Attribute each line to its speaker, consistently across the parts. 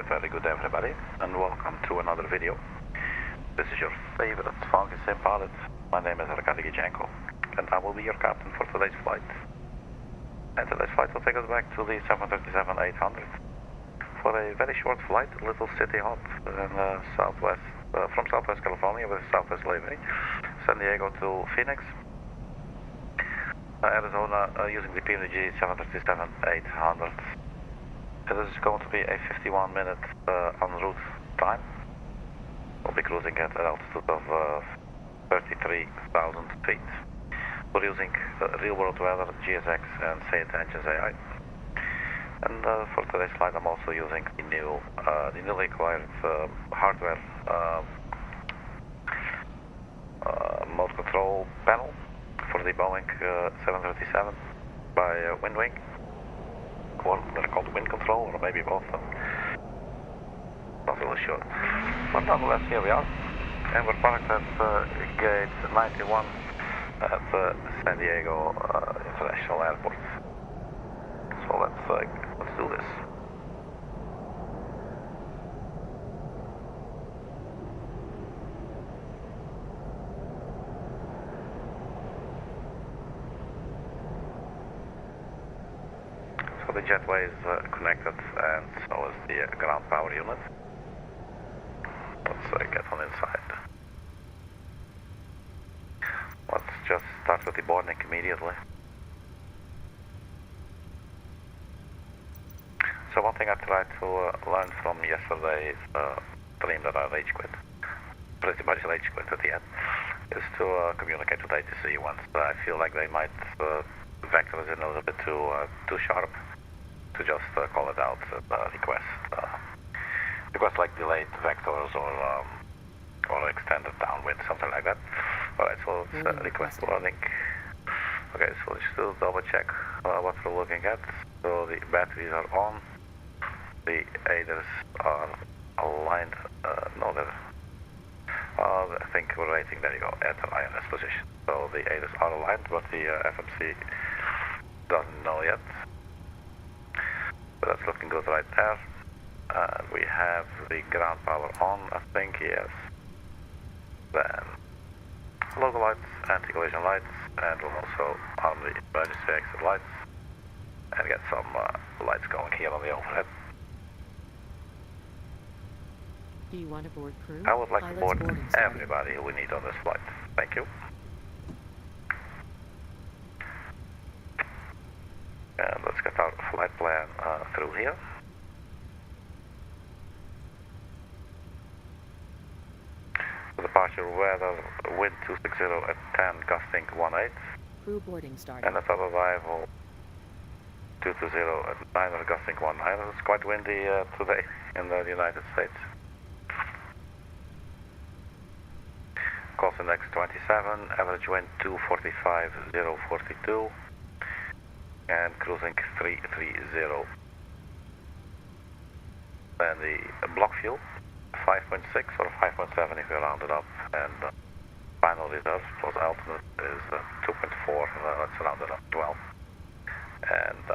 Speaker 1: very good everybody, and welcome to another video. This is your favorite funky sim pilot. My name is Arkady Gidzenko, and I will be your captain for today's flight. And today's flight will take us back to the 737-800 for a very short flight, a little city hop in southwest, from Southwest California with Southwest Livery, San Diego to Phoenix, Arizona, using the PMDG 737-800. This is going to be a 51-minute en route time. We'll be cruising at an altitude of 33,000 feet. We're using real-world weather, GSX, and Saint Engines AI. And for today's flight, I'm also using the newly acquired hardware mode control panel for the Boeing 737 by Windwing. Or they're called wind control, or maybe both. Not really sure. But nonetheless, here we are. And we're parked at gate 91 at San Diego International Airport. So let's do this. So the jetway is connected, and so is the ground power unit. Let's get on inside. Let's just start with the boarding immediately. So one thing I tried to learn from yesterday's stream that I rage quit, pretty much rage quit at the end, is to communicate with ATC once I feel like they might vector us in a little bit too sharp, to just call it out and request like delayed vectors or extended downwind, something like that. Alright, so let's request warning. Okay, so let's still double check what we're looking at. So the batteries are on, the aiders are aligned, no, they're, I think we're rating, there you go, at the INS position. So the aiders are aligned, but the FMC doesn't know yet. So that's looking good right there. We have the ground power on, I think, yes. Then logo lights, anti-collision lights, and we'll also on the emergency exit lights and get some lights going here on the overhead.
Speaker 2: Do you want to board crew?
Speaker 1: I would like to board everybody who we need on this flight. Thank you. And let's get our flight plan through here. Departure weather, wind 260 at 10, gusting 18.
Speaker 2: Crew boarding started.
Speaker 1: And at our arrival, 220 at 9, gusting 19. It's quite windy today in the United States. Course index 27, average wind 245,042. And cruising 330. And the block fuel 5.6 or 5.7 if you round it up, and final reserve plus alternate is 2.4, let's round it up 12. And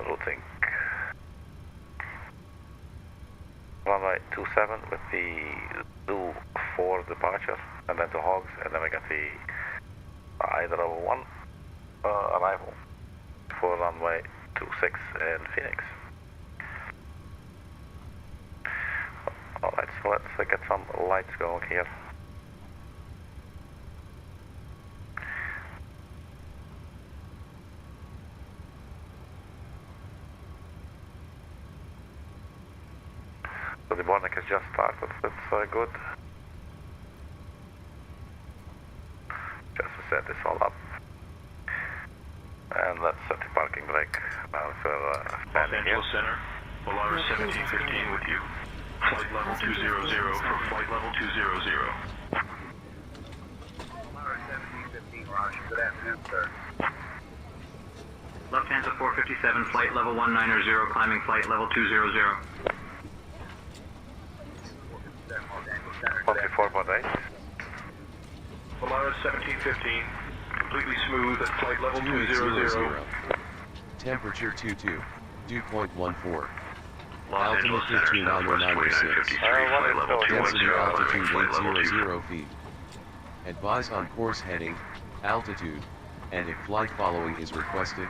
Speaker 1: routing runway 27 with the Zoo 4 departure, and then to HOGGZ, and then we got the either of one arrival for runway 26 in Phoenix. Alright, so let's get some lights going here. So the boarding has just started, it's good. Just to set this all up. And let's set the parking brake now for standing here.
Speaker 3: Los Angeles Center, Polaris 1715 with you. Flight level 200 for flight level 200.
Speaker 4: Polaris 1715, Roger. Good afternoon, sir.
Speaker 5: Lufthansa 457, flight level 190, climbing flight level 200.
Speaker 1: 24.8.
Speaker 3: Polaris 1715, completely smooth at flight level 200.
Speaker 6: Temperature 22, dew point 14.
Speaker 3: Los Angeles Center, Southwest 2953, flight level 210,
Speaker 6: Density altitude
Speaker 3: flight level
Speaker 6: 800 feet. Advise on course heading, altitude, and if flight following is requested.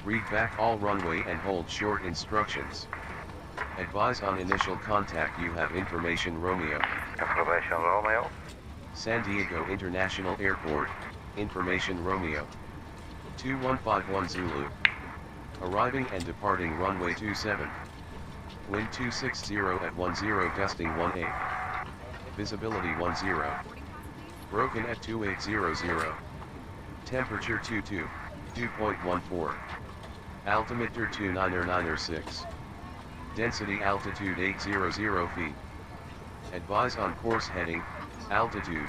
Speaker 6: Read back all runway and hold short instructions. Advise on initial contact you have information Romeo.
Speaker 1: Information Romeo.
Speaker 6: San Diego International Airport, information Romeo. 2151 Zulu. Arriving and departing runway 27. Wind 260 at 10 gusting 18. Visibility 10. Broken at 2800. Temperature 2.14. Altimeter 2996. Density altitude 800 feet. Advise on course heading, altitude,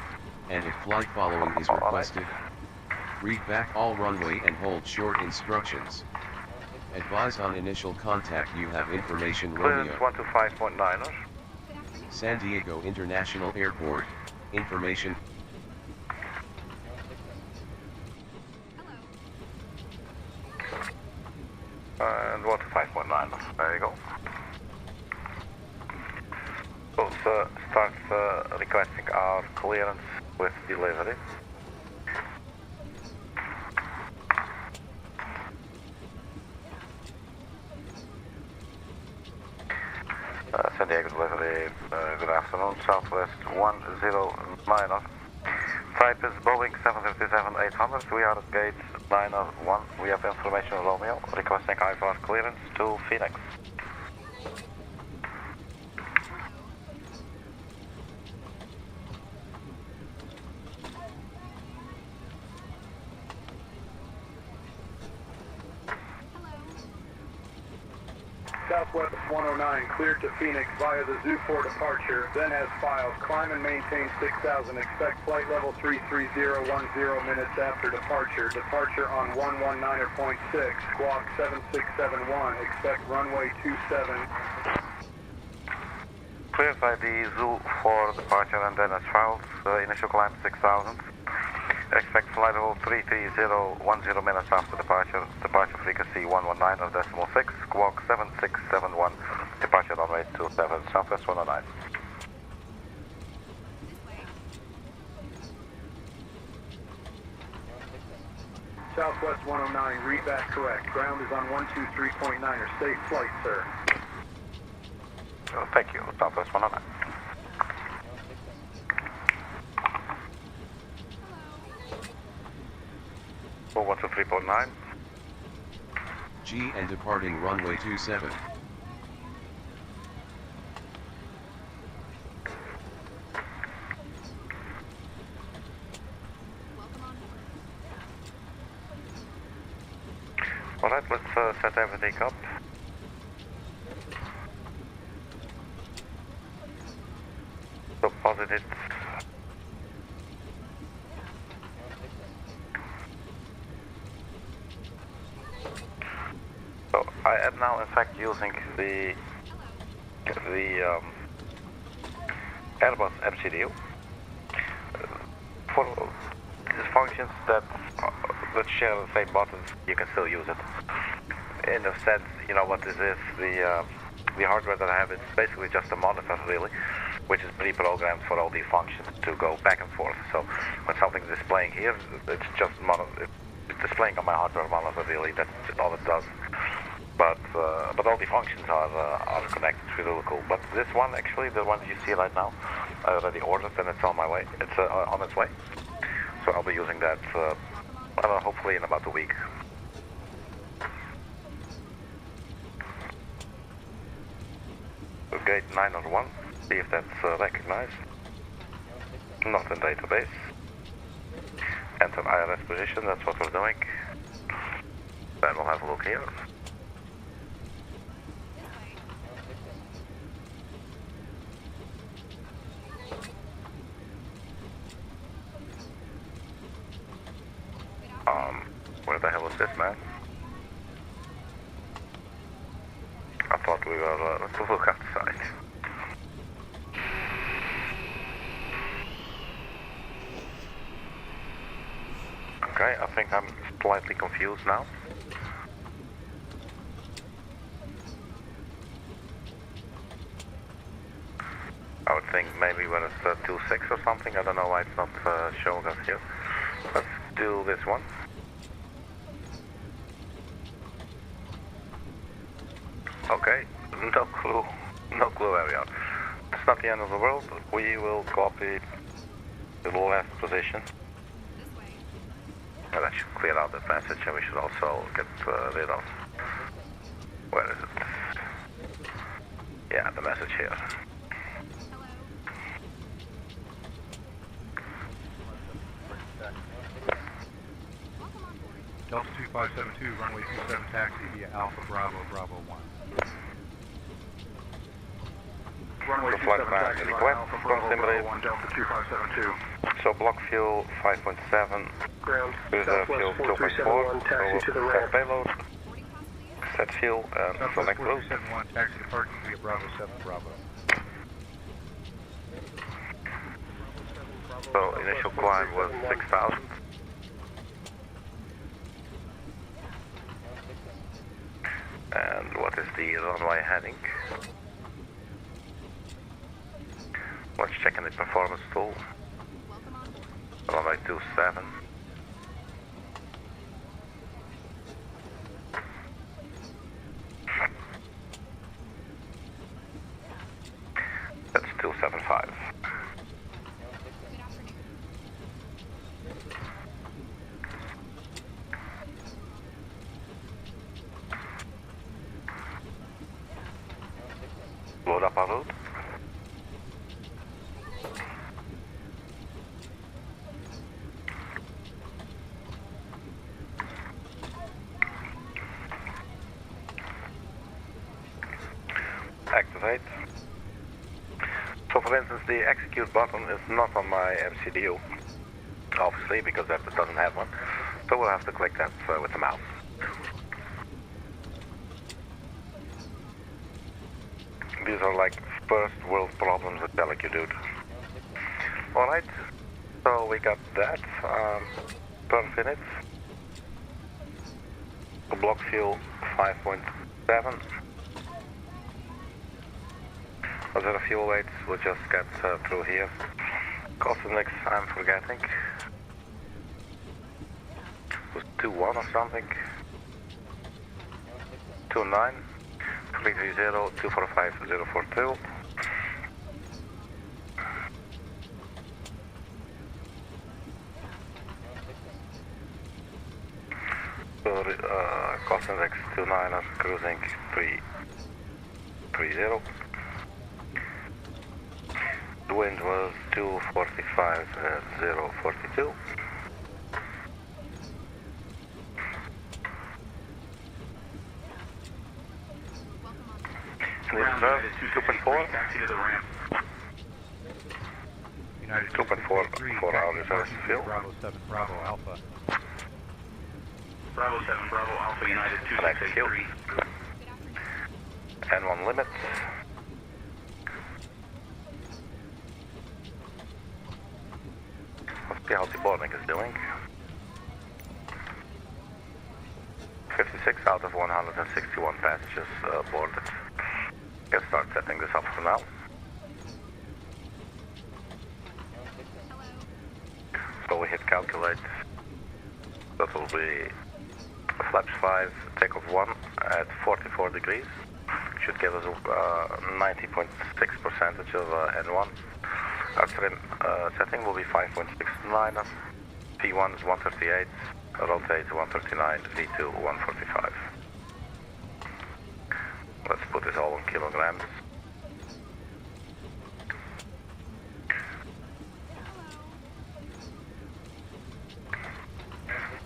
Speaker 6: and if flight following is requested. Read back all runway and hold short instructions. Advise on initial contact you have information Romeo.
Speaker 1: Clearance 125.9ers.
Speaker 6: San Diego International Airport, information.
Speaker 1: And 125.9ers. There you go. So start requesting our clearance with delivery. San Diego delivery, good afternoon, Southwest 109er. Type is Boeing 757-800, we are at gate 901, we have information Romeo, requesting IFR clearance to Phoenix.
Speaker 4: Southwest 109, cleared to Phoenix via the Zoo 4 departure, then has files, climb and maintain 6000, expect flight level 33010 minutes after departure, departure on 119.6, squawk 7671, expect runway 27.
Speaker 1: Cleared by the Zoo 4 departure and then as files, initial climb 6000. Expect flight level 33010 minutes after departure. Departure frequency 119 of decimal 6. Squawk 7671. Departure runway 27. Southwest 109.
Speaker 4: Southwest 109, read back correct. Ground is on 123.9er. Safe flight, sir.
Speaker 1: Thank you. Southwest 109. Full 123.9.
Speaker 6: G and departing runway 27.
Speaker 1: Alright, let's set everything up. Deposit it. So I am now in fact using the Airbus MCDU for these functions that share the same buttons. You can still use it. In a sense, you know what this is. The hardware that I have is basically just a monitor, really, which is pre-programmed for all these functions to go back and forth. So when something's displaying here, it's just it's displaying on my hardware monitor, really. That's all it does. But all the functions are connected. It's really cool. But this one, actually, the one you see right now, I already ordered and it's on my way. It's on its way. So I'll be using that, I don't know, hopefully in about a week. So gate 901, see if that's recognized. Not in database. Enter IRS position, that's what we're doing. Then we'll have a look here. Where the hell is this, man? I thought we were, let's look outside. Okay, I think I'm slightly confused now. 26 or something. I don't know why it's not showing us here. Let's do this one. Okay, no clue where we are. It's not the end of the world. We will copy the left position. Well, that should clear out the passage, and we should also get rid of... Where is it? Yeah, the message here.
Speaker 7: Delta 2572, runway 27 taxi via Alpha Bravo, Bravo 1.
Speaker 3: Runway 27 taxi via Alpha Bravo, Bravo 1, Delta 2572.
Speaker 1: So block fuel 5.7,
Speaker 3: Ground,
Speaker 1: reserve fuel 2.4,
Speaker 3: taxi to the ramp.
Speaker 1: payload, set fuel, and select route.
Speaker 7: 4371, taxi departing via Bravo 7, Bravo.
Speaker 1: So initial climb was 6,000. And what is the runway heading? Let's check in the performance tool. Runway 27. That's 275. Load up our route. Activate. So for instance, the execute button is not on my MCDU, obviously, because that doesn't have one. So we'll have to click that with the mouse. These are like first world problems with Teleq, Alright, so we got that per minute. Block fuel 5.7. Other fuel weights we'll just get through here. Cost index I'm forgetting. It was 2.1 or something. 2.9. 330 245 042. So cost index 29, cruising 330. The wind was 245 042. And the reserve 2.4.
Speaker 3: Taxi to the ramp.
Speaker 7: United
Speaker 1: 2.4 for our reserve fuel.
Speaker 7: Bravo 7, Bravo Alpha.
Speaker 3: Bravo 7, Bravo Alpha, United
Speaker 1: Select fuel.
Speaker 3: 2683.
Speaker 1: And one limit. Let's see how the boarding is doing. 56 out of 161 passengers boarded. Let's start setting this up for now. So we hit calculate. That will be flaps 5, takeoff 1 at 44 degrees. Should give us 90.6% of N1. Our trim setting will be 5.69. P1 is 138, rotate 139, V2 145. Let's put this all in kilograms.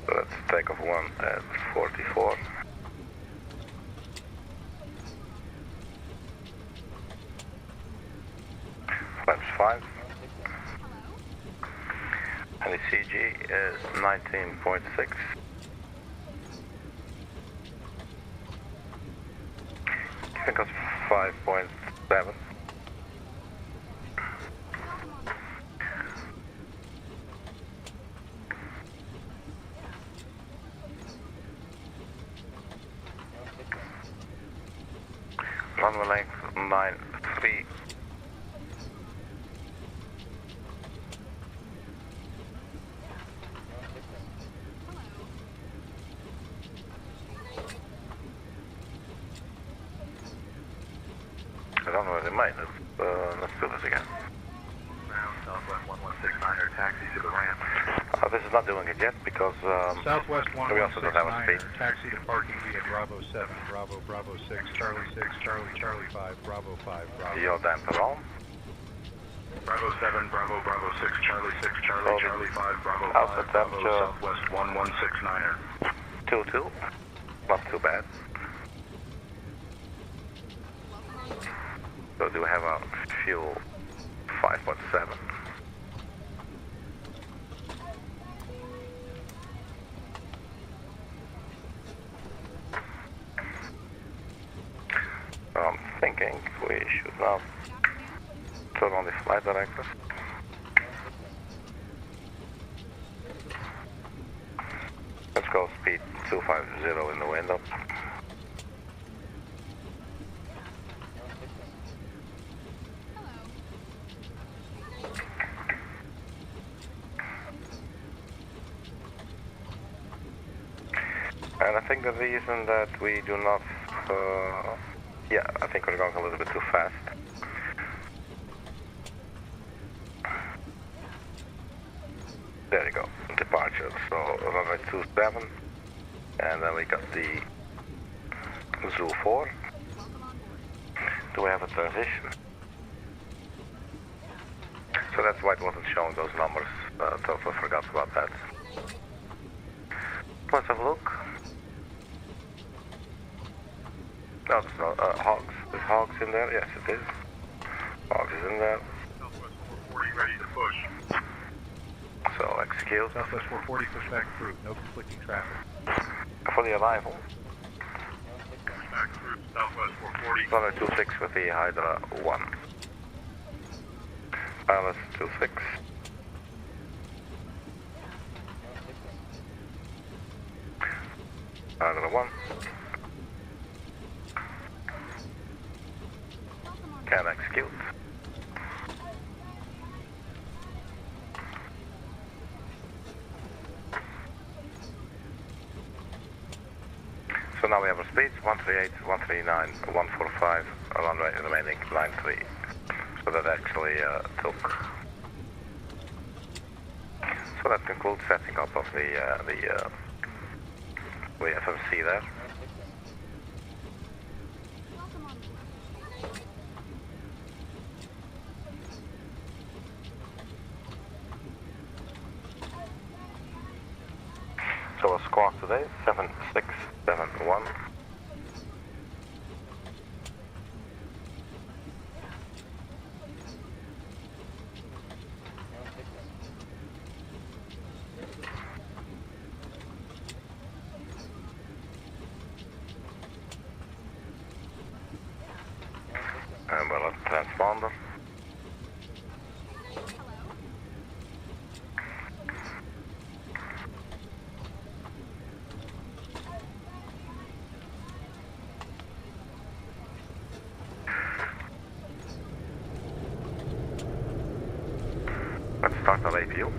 Speaker 1: So let's take off 1 at 44. Flaps 5. And the CG is 19.6. Giving us 5.7. Runway length 93. runway remain. Let's do this again.
Speaker 3: Southwest 1169er, taxi to the ramp.
Speaker 1: This is not doing it yet because
Speaker 7: Southwest
Speaker 1: we also don't have a speed.
Speaker 7: 1169er, taxi to parking via Bravo 7, Bravo, Bravo 6, Charlie 6, Charlie, Charlie 5, Bravo 5, Bravo.
Speaker 1: You're damper on.
Speaker 3: Bravo 7, Bravo, Bravo 6, Charlie 6, Charlie, Charlie 5, Bravo 5,
Speaker 1: Alpha
Speaker 3: Bravo,
Speaker 1: temperature.
Speaker 3: Southwest 1169er.
Speaker 1: 2-2. Not too bad. So do we have a fuel 5.7? I'm thinking we should now turn on the flight director. Let's go speed 250 in the window. And I think the reason that we do not, yeah, I think we're going a little bit too fast. There you go, departure. So runway 27, and then we got the Zoo 4. Do we have a transition? So that's why it wasn't showing those numbers. Totally forgot about that. Let's have a look. No, there's no HOGGZ. Is HOGGZ in there? Yes, it is. HOGGZ is in there.
Speaker 3: Southwest 440, ready to push.
Speaker 1: So execute.
Speaker 7: Southwest 440, push back through, no conflicting traffic.
Speaker 1: For the arrival,
Speaker 3: Back through Southwest 440.
Speaker 1: runway 26 with the Hydra 1. Pilot 26. Hydra 1. Can execute. So now we have our speeds 138, 139, 145, runway remaining 93. So that actually took. So that concludes setting up of the FMC there. So our squawk today, 7671. And we're on transponder. Let's start our APU.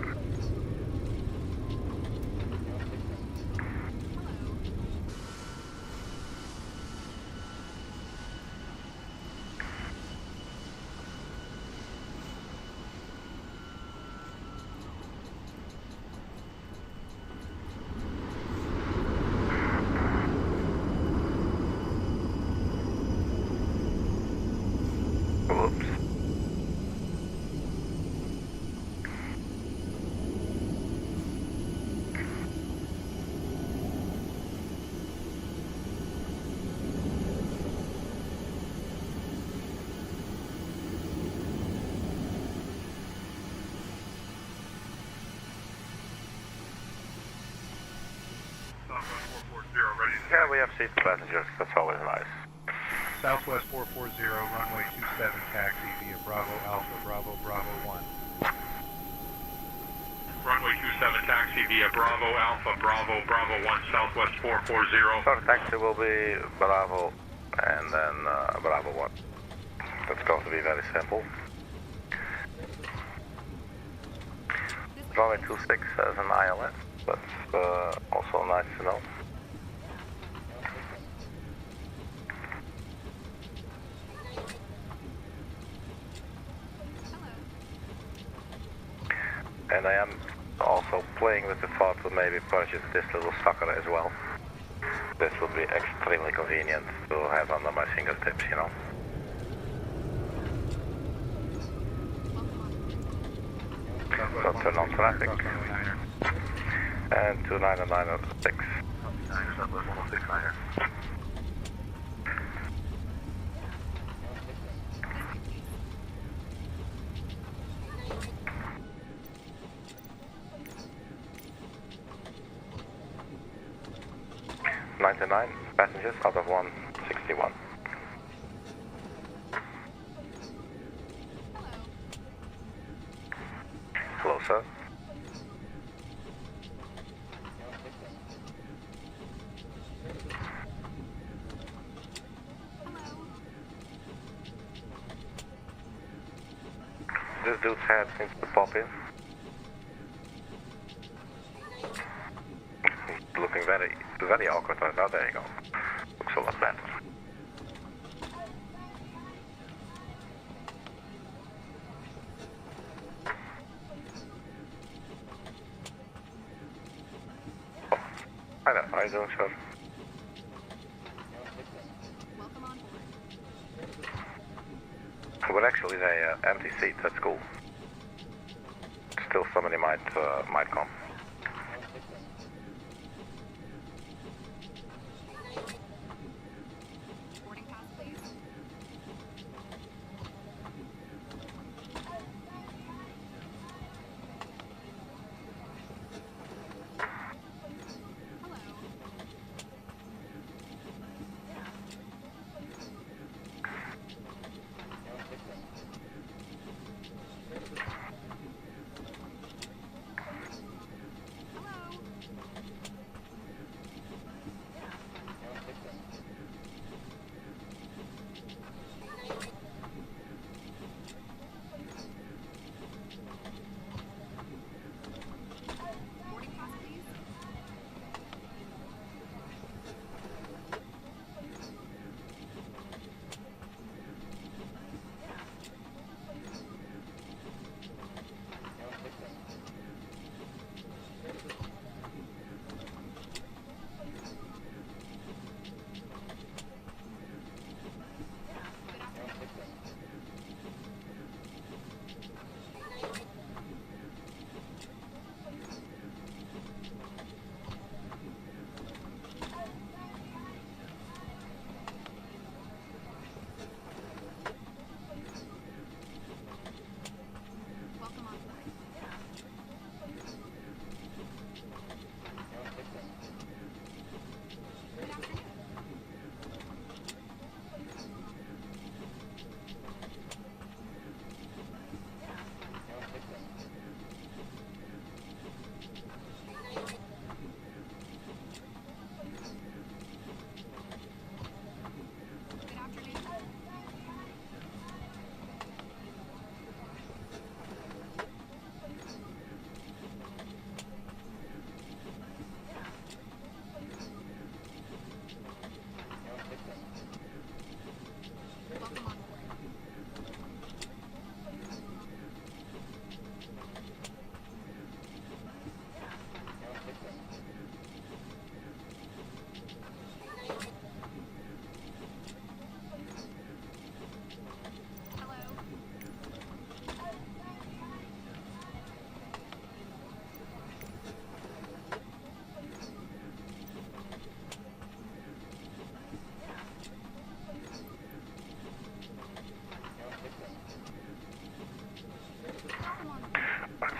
Speaker 1: Whoops.
Speaker 3: Southwest 440, ready to
Speaker 1: Yeah, we have seat passengers. That's always nice.
Speaker 7: Southwest 440, runway 27, taxi via Bravo Alpha, Bravo, Bravo 1.
Speaker 3: Runway 27, taxi via Bravo Alpha, Bravo, Bravo 1, Southwest 440.
Speaker 1: So the taxi will be Bravo and then Bravo 1. That's going to be very simple. Runway 26 has an ILS. That's also nice to know. And I am also playing with the thought to maybe purchase this little sucker as well. This would be extremely convenient to have under my fingertips, you know. So turn on traffic. And 29906.
Speaker 3: 169er.
Speaker 1: 99 passengers out of 161. Hello, sir. This dude's head seems to pop in. He's looking very awkward right now. There you go. Looks a lot better. Oh, hi there. How are you doing, sir?
Speaker 8: Welcome on board.
Speaker 1: We're actually the empty seats at school. Still somebody might come.
Speaker 8: Boarding pass, please. Hello. Hello. Boarding pass, please. Good afternoon. Welcome on board. Good afternoon. Good afternoon. Welcome on board. Hello. Welcome on board.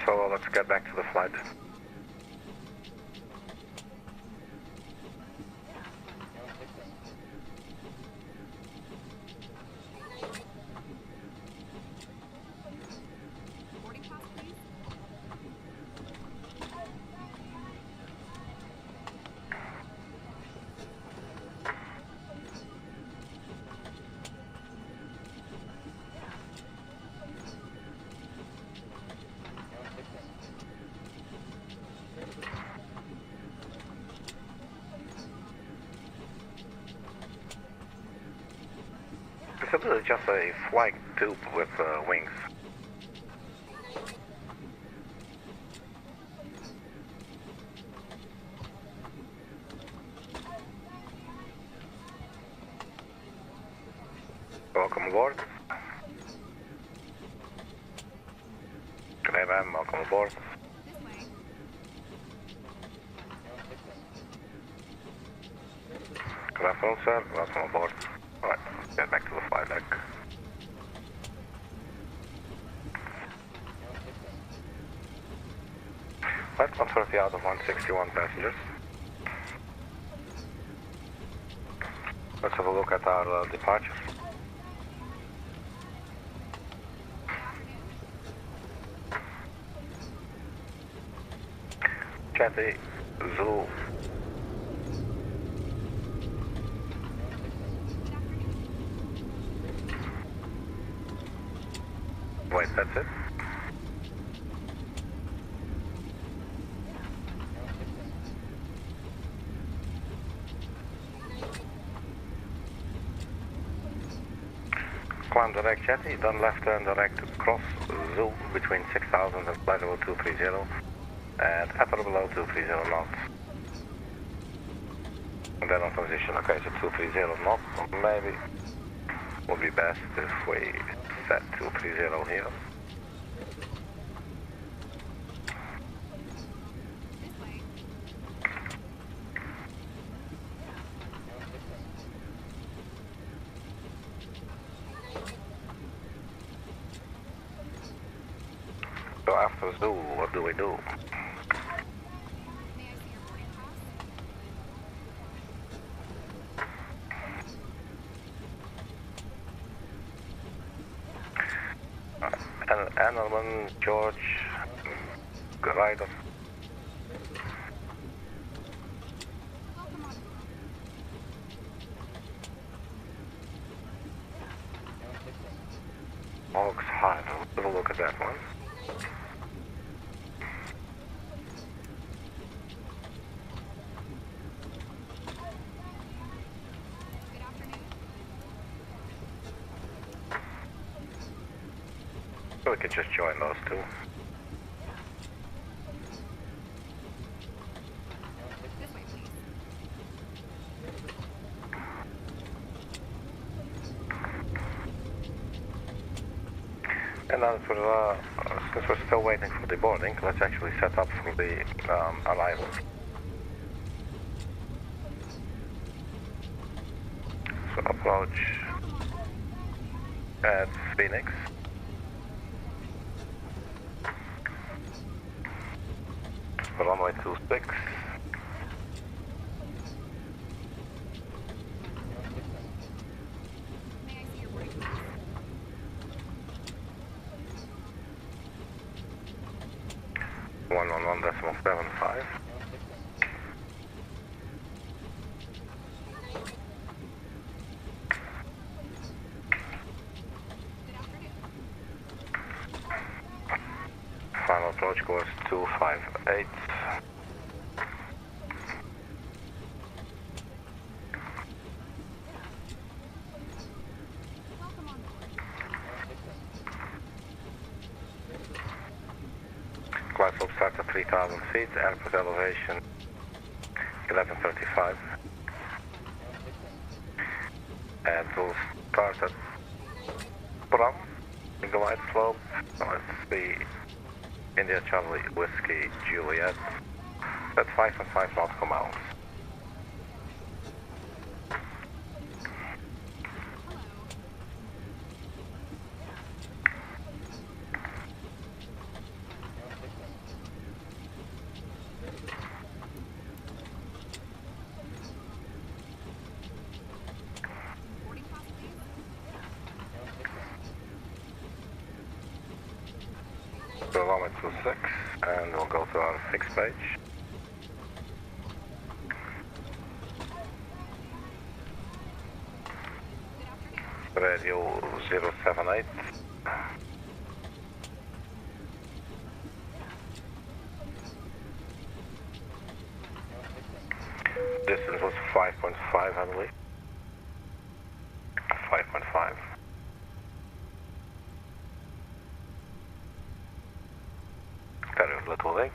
Speaker 1: So let's get back to the flight.
Speaker 8: Boarding pass, please.
Speaker 1: It's really just a flying tube with wings. Welcome aboard. Good day, ma'am. Welcome aboard.
Speaker 8: This way.
Speaker 1: Good afternoon, sir. Welcome aboard. Alright, get back to the flight deck. Flight 130 out of 161 passengers. Let's have a look at our departure. Chatty, Zoo. Wait, that's it? Climb direct Chatty, then left turn direct cross Zoo between 6000 and flight level 230 and at or below 230 knots. And then on transition, okay, so 230 knots, maybe would be best if we set 230 here.
Speaker 8: This way.
Speaker 1: So after Zoo, what do we do?
Speaker 8: May I see your boarding pass?
Speaker 1: Annerman, George, Ryder.
Speaker 8: Welcome on board.
Speaker 1: HOGGZ. Let's have a look at that one.
Speaker 8: Good afternoon.
Speaker 1: So we could just join those two.
Speaker 8: This way, please.
Speaker 1: And now since we're still waiting for the boarding, let's actually set up for the arrival. So approach at Phoenix. Runway 26.
Speaker 8: May I see your boarding pass?
Speaker 1: 111.75.
Speaker 8: Good afternoon.
Speaker 1: Final approach course 258.
Speaker 8: Welcome on board.
Speaker 1: Glide slope starts at 3,000 feet, airport elevation 1135. And we'll start at Brum, glide slope. Let's see, India Charlie Whiskey Juliet. That's 5.5 nautical miles.
Speaker 8: Boarding pass, please.
Speaker 1: So allow 26, and we'll go to our fixed page.
Speaker 8: Good afternoon.
Speaker 1: Radio 078. Distance was 5.5, I believe. 5.5. Very little link.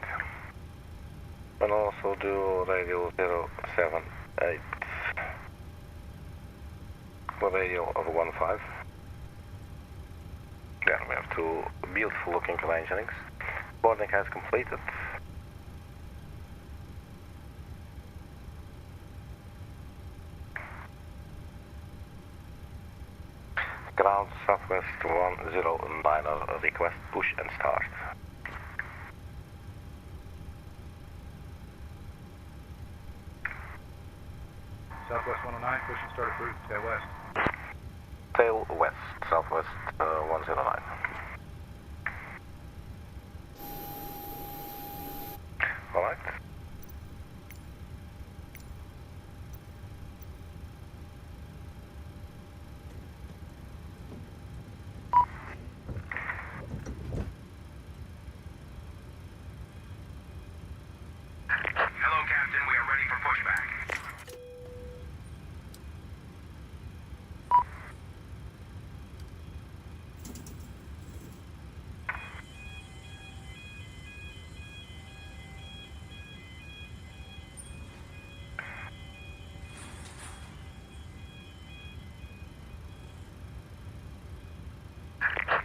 Speaker 1: And also do radio 078. The radio of 15. Yeah, we have two beautiful looking engineers. Boarding has completed. Ground Southwest 109er, request push and start.
Speaker 7: Southwest 109, push and start approved. Tail west.
Speaker 1: Tail west, Southwest 109. Alright.
Speaker 3: Hello, Captain. We are ready for pushback.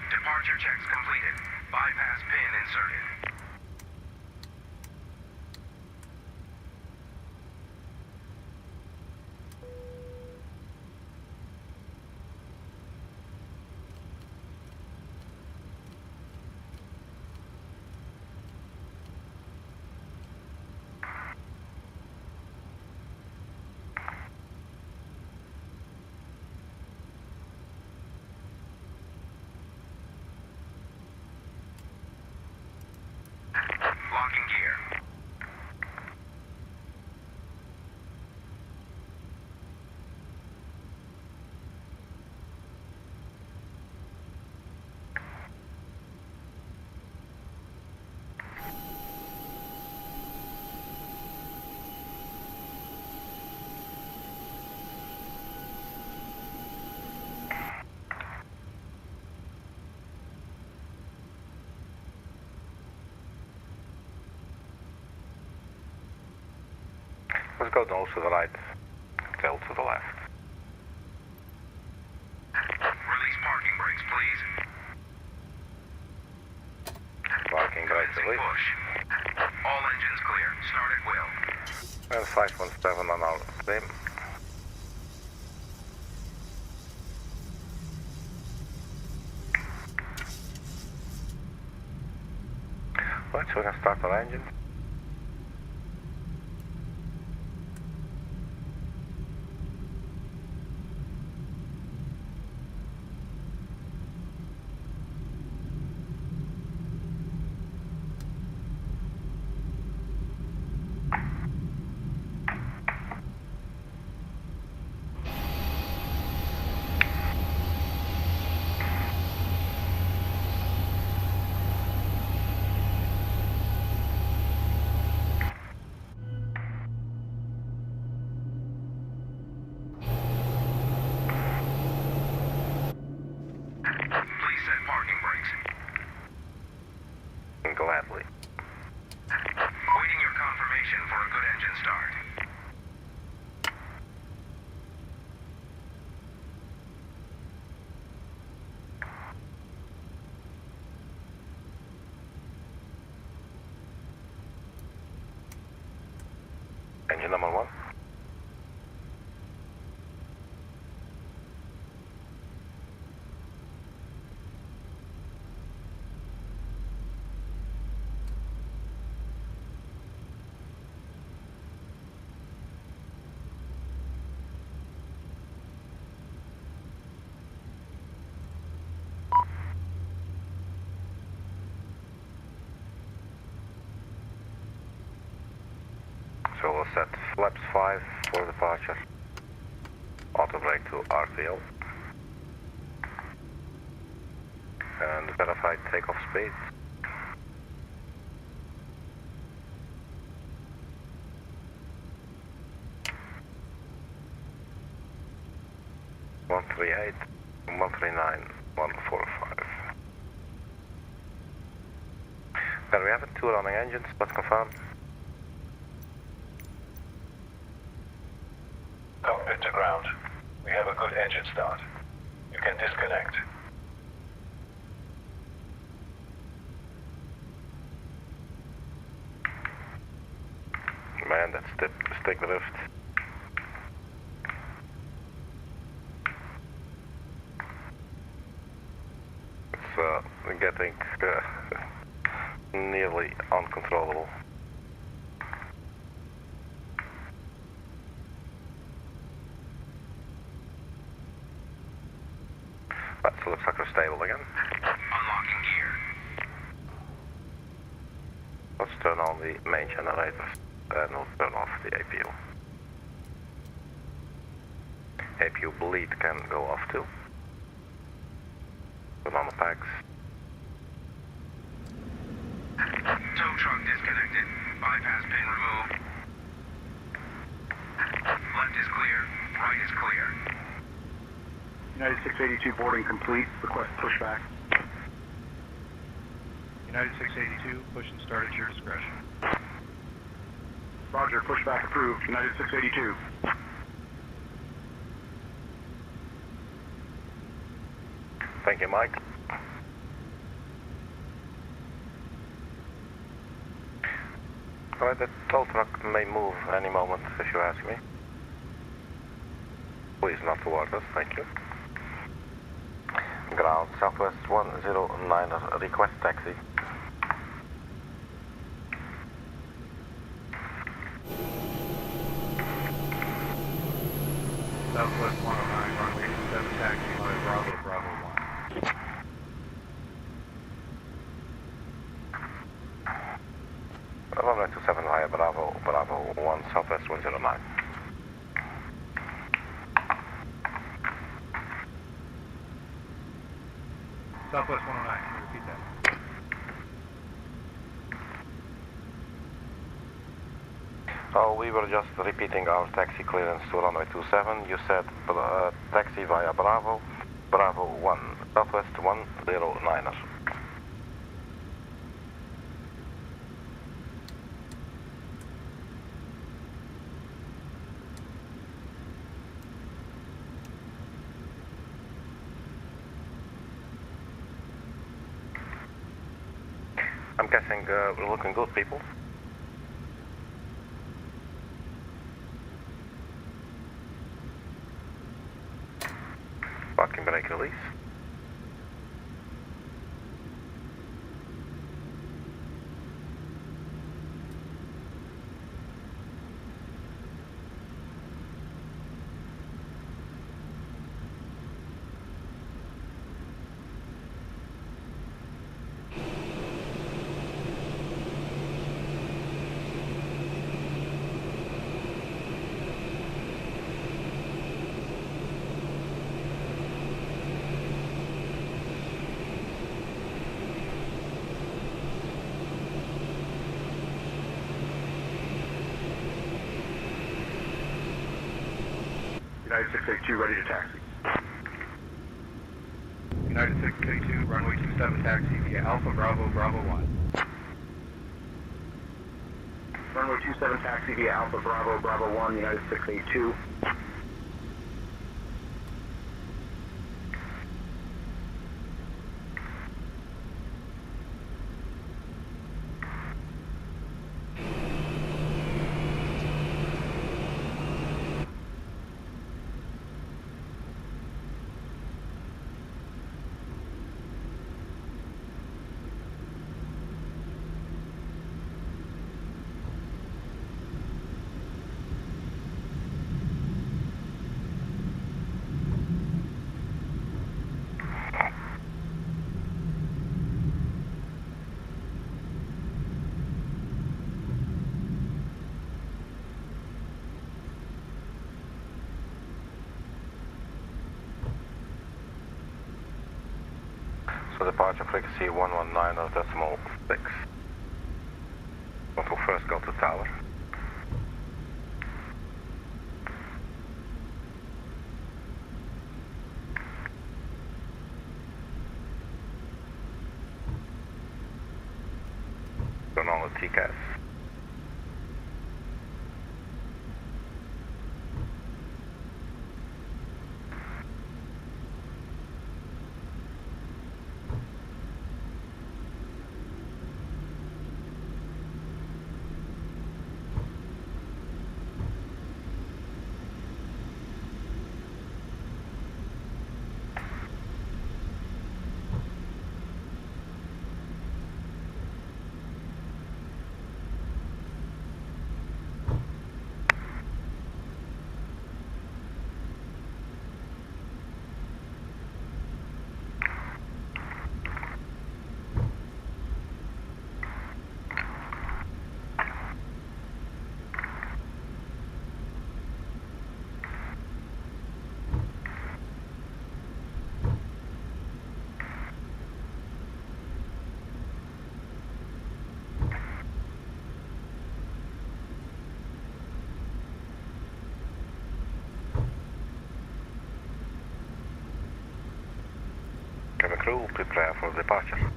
Speaker 3: Departure checks completed. Bypass pin inserted. Locking gear.
Speaker 1: Let's go nose to the right, tail to the left.
Speaker 3: Release parking brakes, please.
Speaker 1: Parking right to leave.
Speaker 3: Push. All engines clear. Start at will.
Speaker 1: And 517 on our stream. Right, so we can start our engine.
Speaker 3: Please set parking brakes.
Speaker 1: Gladly.
Speaker 3: Waiting your confirmation for a good engine start.
Speaker 1: Engine number one. So we'll set flaps 5 for departure. Auto brake to RTO. And verified takeoff speed. One 138, 139, 145. Then we have it, 2 running engines, let's confirm.
Speaker 3: Cockpit to ground. We have a good engine start. You can disconnect.
Speaker 1: and that's stick drift. It's getting nearly uncontrollable. Right, so looks like we're stable again.
Speaker 5: Unlocking gear.
Speaker 1: Let's turn on the main generators and we'll turn off the APU. APU bleed can go off too. Turn on the packs.
Speaker 5: Tow truck disconnected. Bypass pin removed. Left is clear. Right is clear.
Speaker 4: United 682 boarding complete. Request pushback.
Speaker 7: United 682, push and start at your discretion.
Speaker 4: Roger, pushback approved. United 682.
Speaker 1: Thank you, Mike. Alright, the tow truck may move any moment, if you ask me. Please not toward us, thank you. Ground, Southwest 109, request taxi.
Speaker 7: Southwest 109, runway 27, taxi line Bravo, Bravo 1.
Speaker 1: Runway 27 via Bravo, Bravo 1, Southwest 109.
Speaker 7: Southwest 109, can you repeat that?
Speaker 1: Oh, we were just repeating our taxi clearance to runway 27. You said taxi via Bravo, Bravo 1, Southwest 109er. I'm guessing we're looking good, people. Parking brake release.
Speaker 4: United 682 ready to taxi.
Speaker 7: United 682, runway 27, taxi via Alpha, Bravo, Bravo 1.
Speaker 4: Runway 27 taxi via Alpha Bravo, Bravo 1, United 682.
Speaker 1: So departure frequency 119.6. We'll first go to tower. Turn on the TCAS. prepare for departure.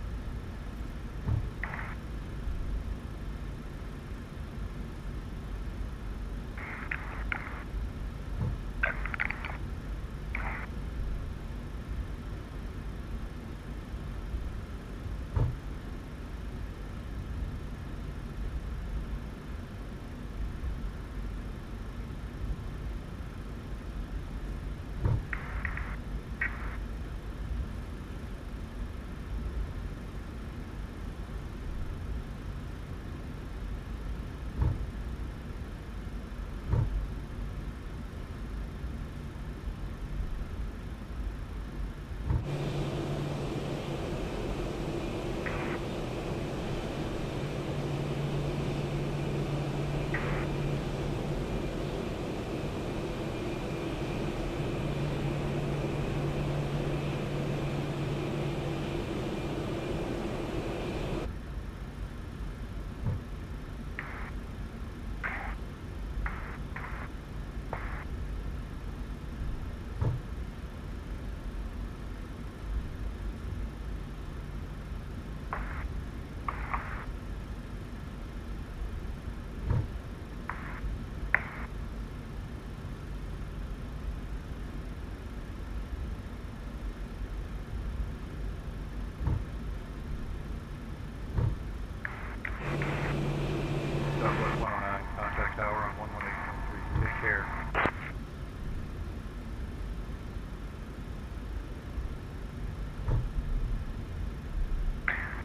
Speaker 7: Southwest 109, contact tower on 118.3. Take care.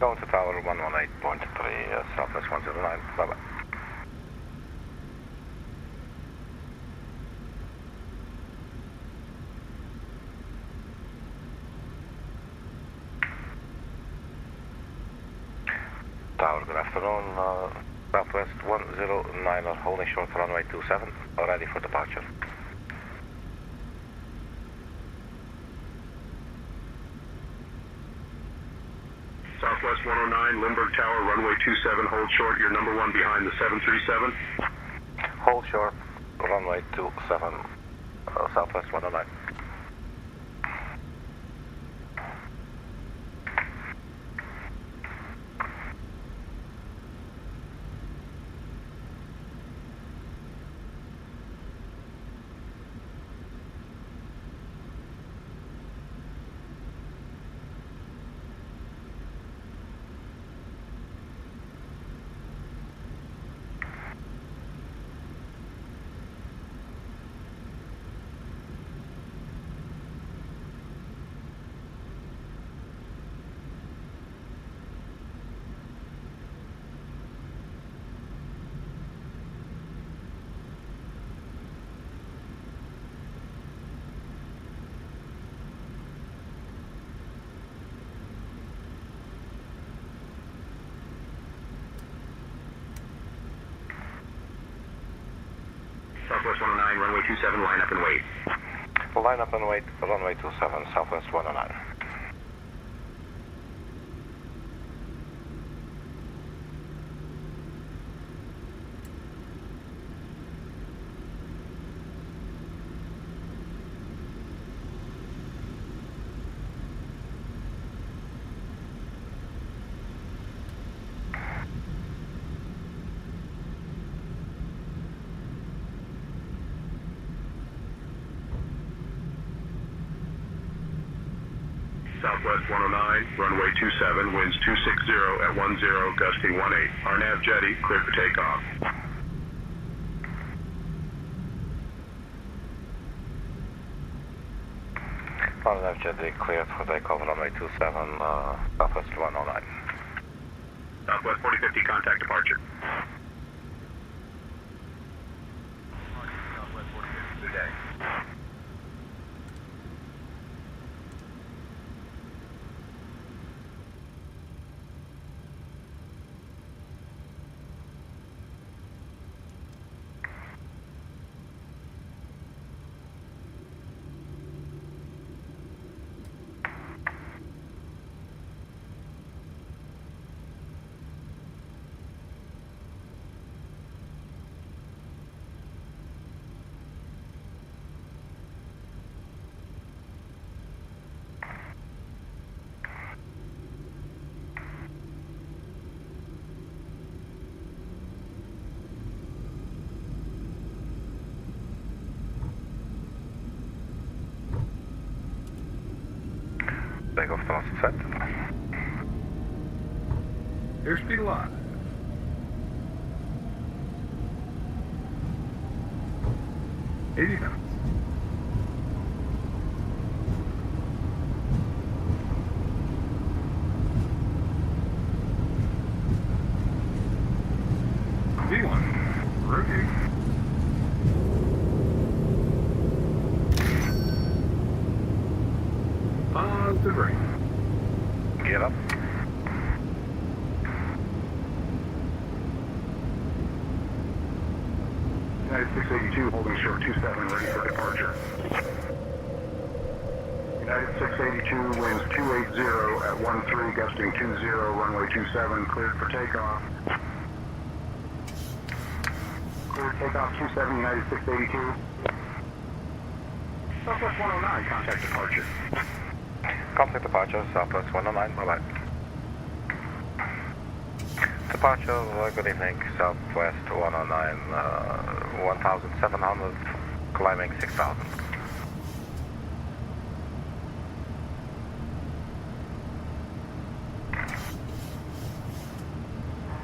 Speaker 1: Going to tower 118.3, Southwest 109. Bye-bye. Tower, good afternoon. Southwest 109 are holding short runway 27, ready for departure.
Speaker 3: Southwest 109, Lindbergh Tower, runway 27, hold short. You're number 1 behind the 737.
Speaker 1: Hold short, runway 27, Southwest 109.
Speaker 3: Southwest 109, runway 27, line up and wait.
Speaker 1: Line up and wait, runway 27, Southwest 109.
Speaker 3: Southwest 109, runway 27, winds 260 at 10, gusting 18. Our nav jetty, clear for takeoff.
Speaker 1: Our nav jetty cleared for takeoff, runway 27, Southwest 109.
Speaker 3: Southwest 4050, contact departure. Southwest 4050, good day.
Speaker 1: set.
Speaker 3: Airspeed alive. $80 knots. V1, rotate. Positive right.
Speaker 1: Get up.
Speaker 3: United 682 holding short 27, ready for departure. United 682 winds 280 at 13, gusting 20, runway 27, cleared for takeoff. Cleared takeoff 27, United 682. Southwest 109, contact departure.
Speaker 1: Contact departure, Southwest 109, bye-bye. Departure, good evening, Southwest 109, 1,700, climbing 6,000.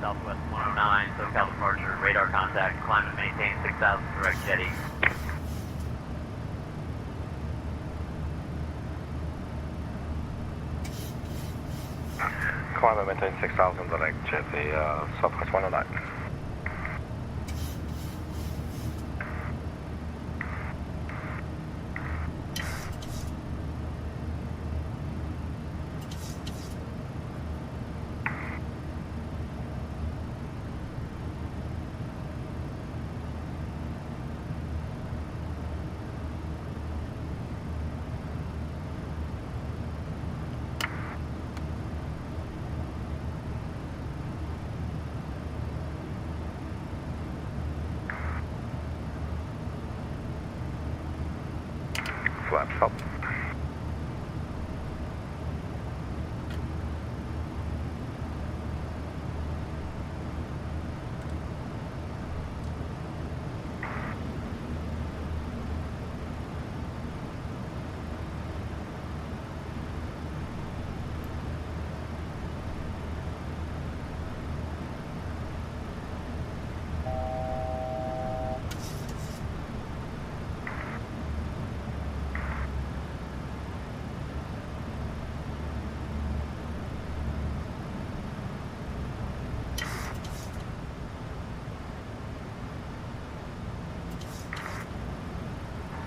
Speaker 9: Southwest 109, SoCal departure, radar contact, climb and maintain 6,000, direct jetty.
Speaker 1: Climb and maintain 6,000, direct jetty, Southwest 109. Flaps up.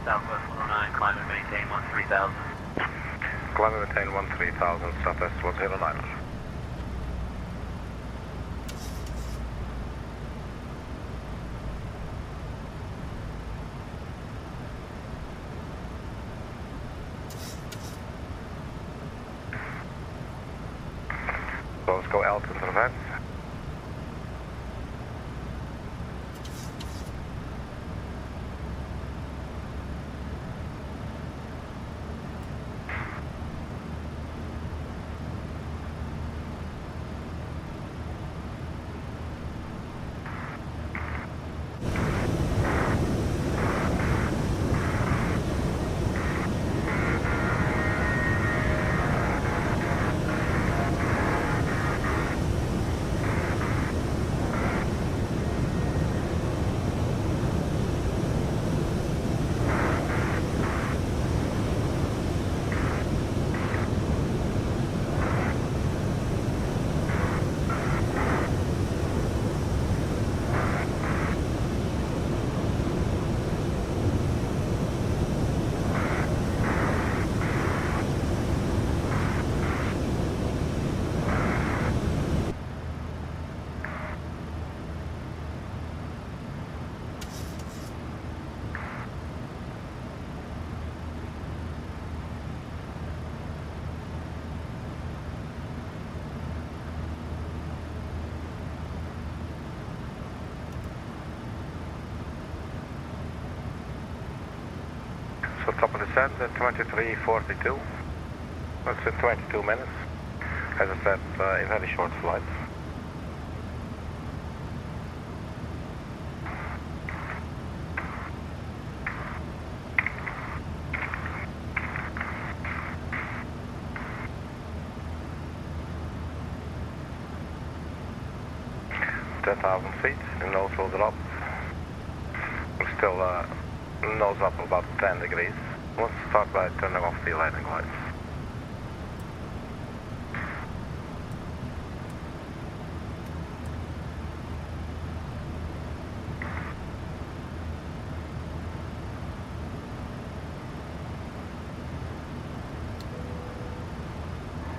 Speaker 9: Southwest 109, climb and maintain 13,000.
Speaker 1: Climb and maintain 13,000, Southwest 109. So let's go out into the vents. So top of the descent at 23:42. That's in 22 minutes. As I said, a very short flight. 10,000 feet, nose will drop. We're still nose up about 10 degrees. Let's start by turning off the landing lights.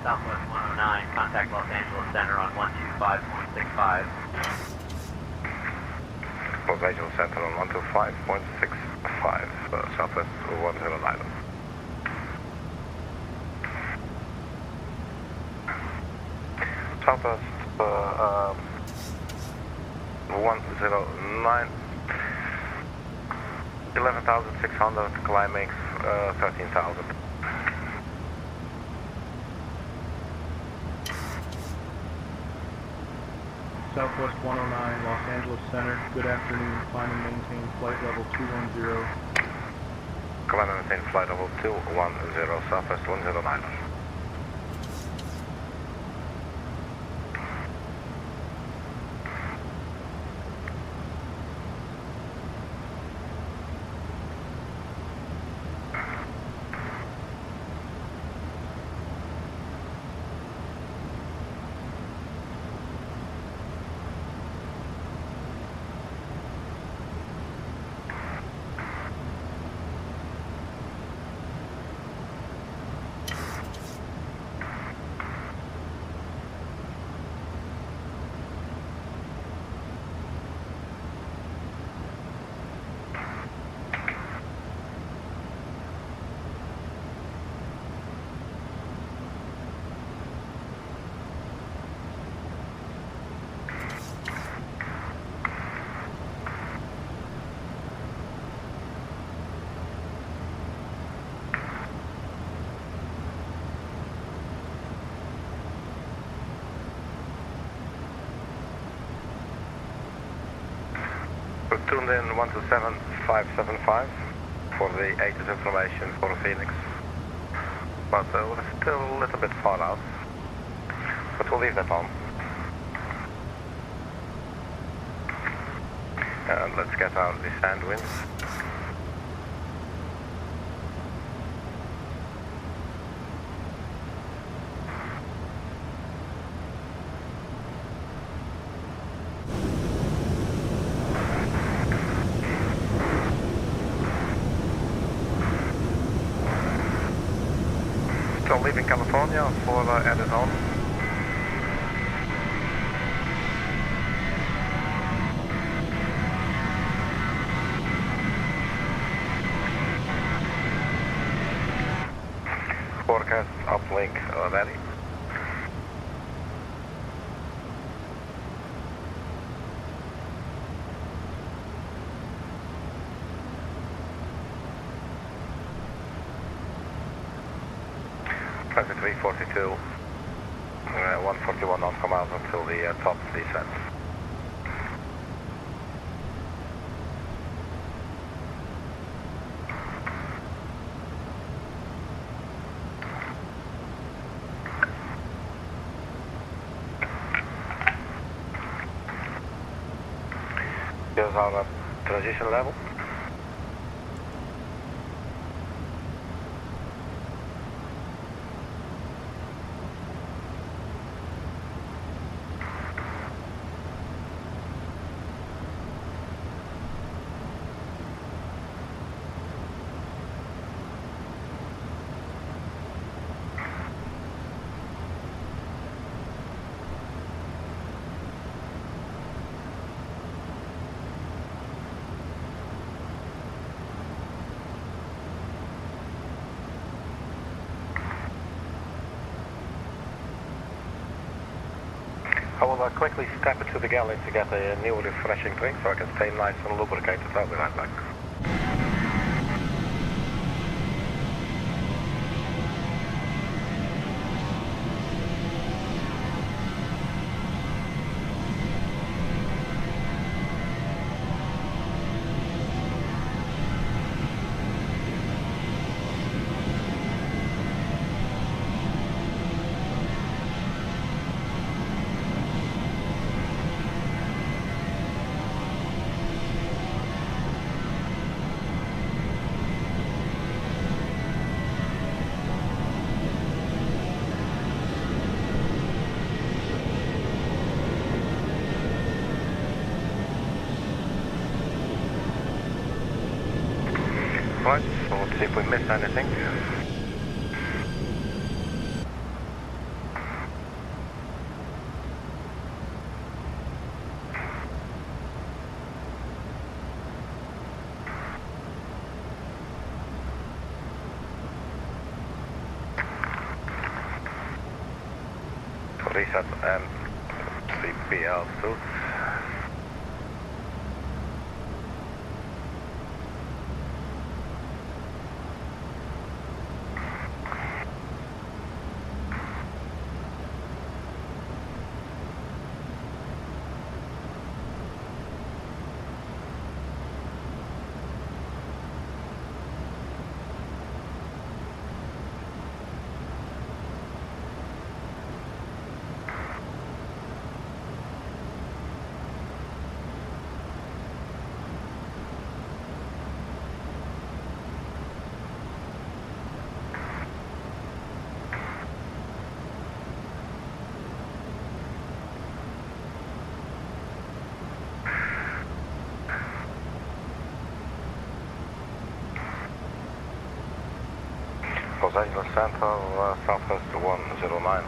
Speaker 9: Southwest 109, contact Los Angeles Center on 125.65.
Speaker 1: Los Angeles Center on 125.65, Southwest 109. Southwest 109, 11,600, climbing 13,000.
Speaker 10: Southwest 109, Los Angeles Center. Good afternoon. Climb and maintain flight level 210.
Speaker 1: Climb and maintain flight level 210, Southwest 109. We're tuned in 127575 for the ATIS information for Phoenix. But we're still a little bit far out. But we'll leave that on. And let's get out of the sand winds. Still leaving California for Arizona. Forecast uplink ready. Traffic 342, 141 nautical miles until the top descent. Here's our transition level. I will quickly step into the galley to get a new refreshing drink so I can stay nice and lubricated. I'll be right back. flights, so let's see if we missed anything. Reset and 3PL2. Los Angeles Central, Southwest 109.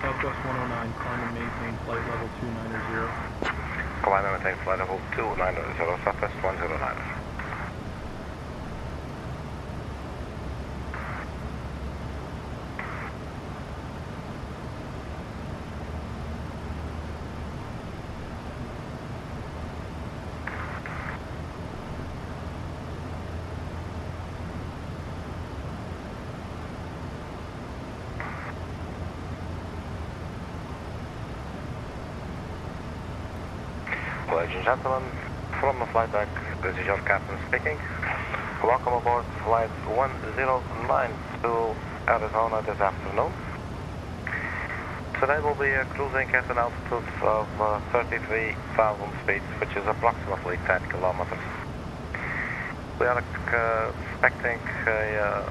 Speaker 10: Southwest 109, climb and maintain flight level 290.
Speaker 1: Climb and maintain flight level 290, Southwest 109. Ladies and gentlemen, from the flight deck, this is your captain speaking. Welcome aboard flight 109 to Arizona this afternoon. Today we'll be cruising at an altitude of 33,000 feet, which is approximately 10 kilometers. We are expecting a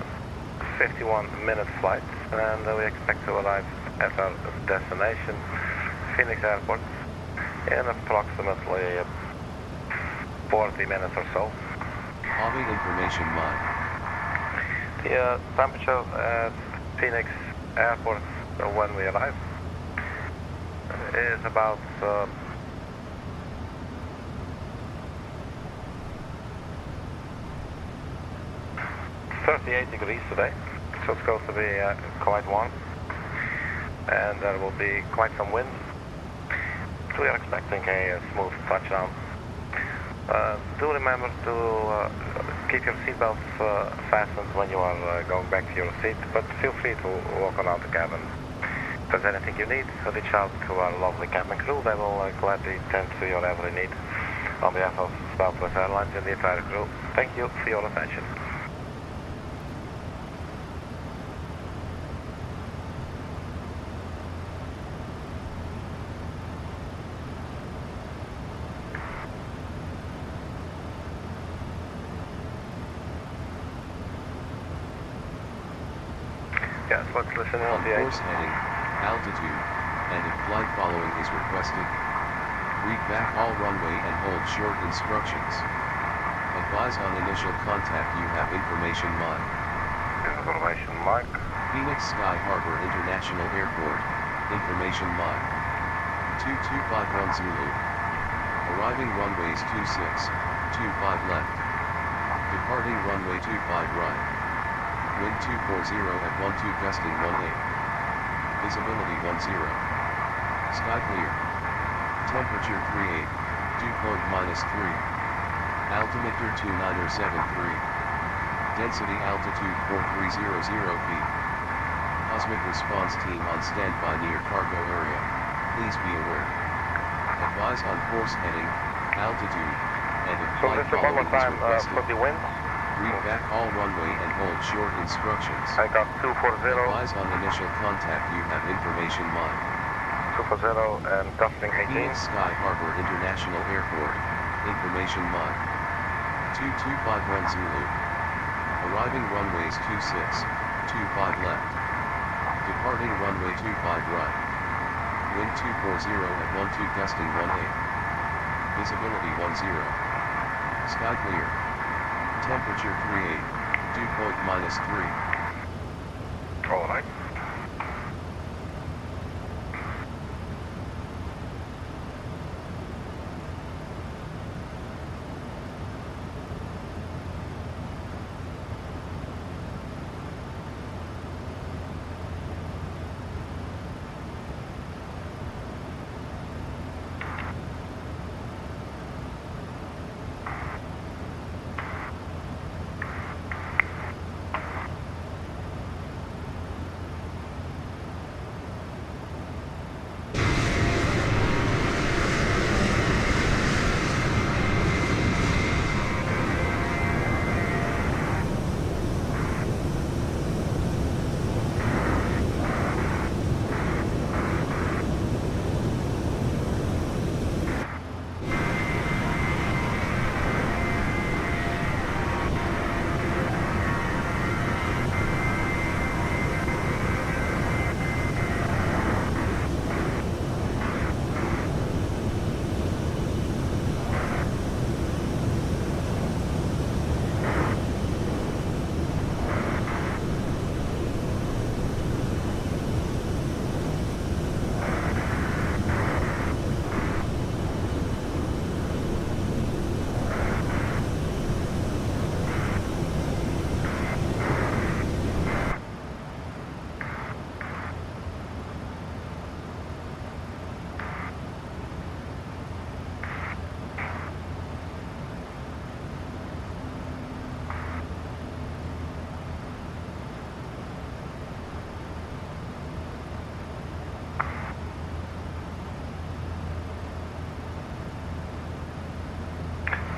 Speaker 1: 51-minute flight, and we expect to arrive at our destination, Phoenix Airport, in approximately 40 minutes or so.
Speaker 6: Having information mine.
Speaker 1: The temperature at Phoenix Airport when we arrive is about 38 degrees today, so it's going to be quite warm, and there will be quite some wind. We are expecting a smooth touchdown. Do remember to keep your seatbelts fastened when you are going back to your seat, but feel free to walk around the cabin. If there's anything you need, reach out to our lovely cabin crew. They will gladly tend to your every need. On behalf of Southwest Airlines and the entire crew, thank you for your attention. Yes, let's listen in on the
Speaker 6: course heading, altitude, and if flight following is requested, read back all runway and hold short instructions. Advise on initial contact you have information mark.
Speaker 1: Information mark.
Speaker 6: Phoenix Sky Harbor International Airport, information mark. 2251 Zulu. Arriving runways 26, 25 left. Departing runway 25 right. Wind 240 at 12 gusting 18. Visibility 10. Sky clear. Temperature 38, dew point -3. Altimeter 2973. Density altitude 4300 feet. Cosmic response team on standby near cargo area. Please be aware. Advise on course heading, altitude, and if flight following is requested.
Speaker 1: For the wind.
Speaker 6: Read back all runway and hold short instructions.
Speaker 1: I got 240.
Speaker 6: Advise on initial contact you have information mark.
Speaker 1: 240 and gusting 18.
Speaker 6: Phoenix Sky Harbor International Airport, information mark. 2251 Zulu. Arriving runways 26, 25 left. Departing runway 25 right. Wind 240 at 12 gusting 18. Visibility 10. Sky clear. temperature 38, dew point -3.
Speaker 1: All right.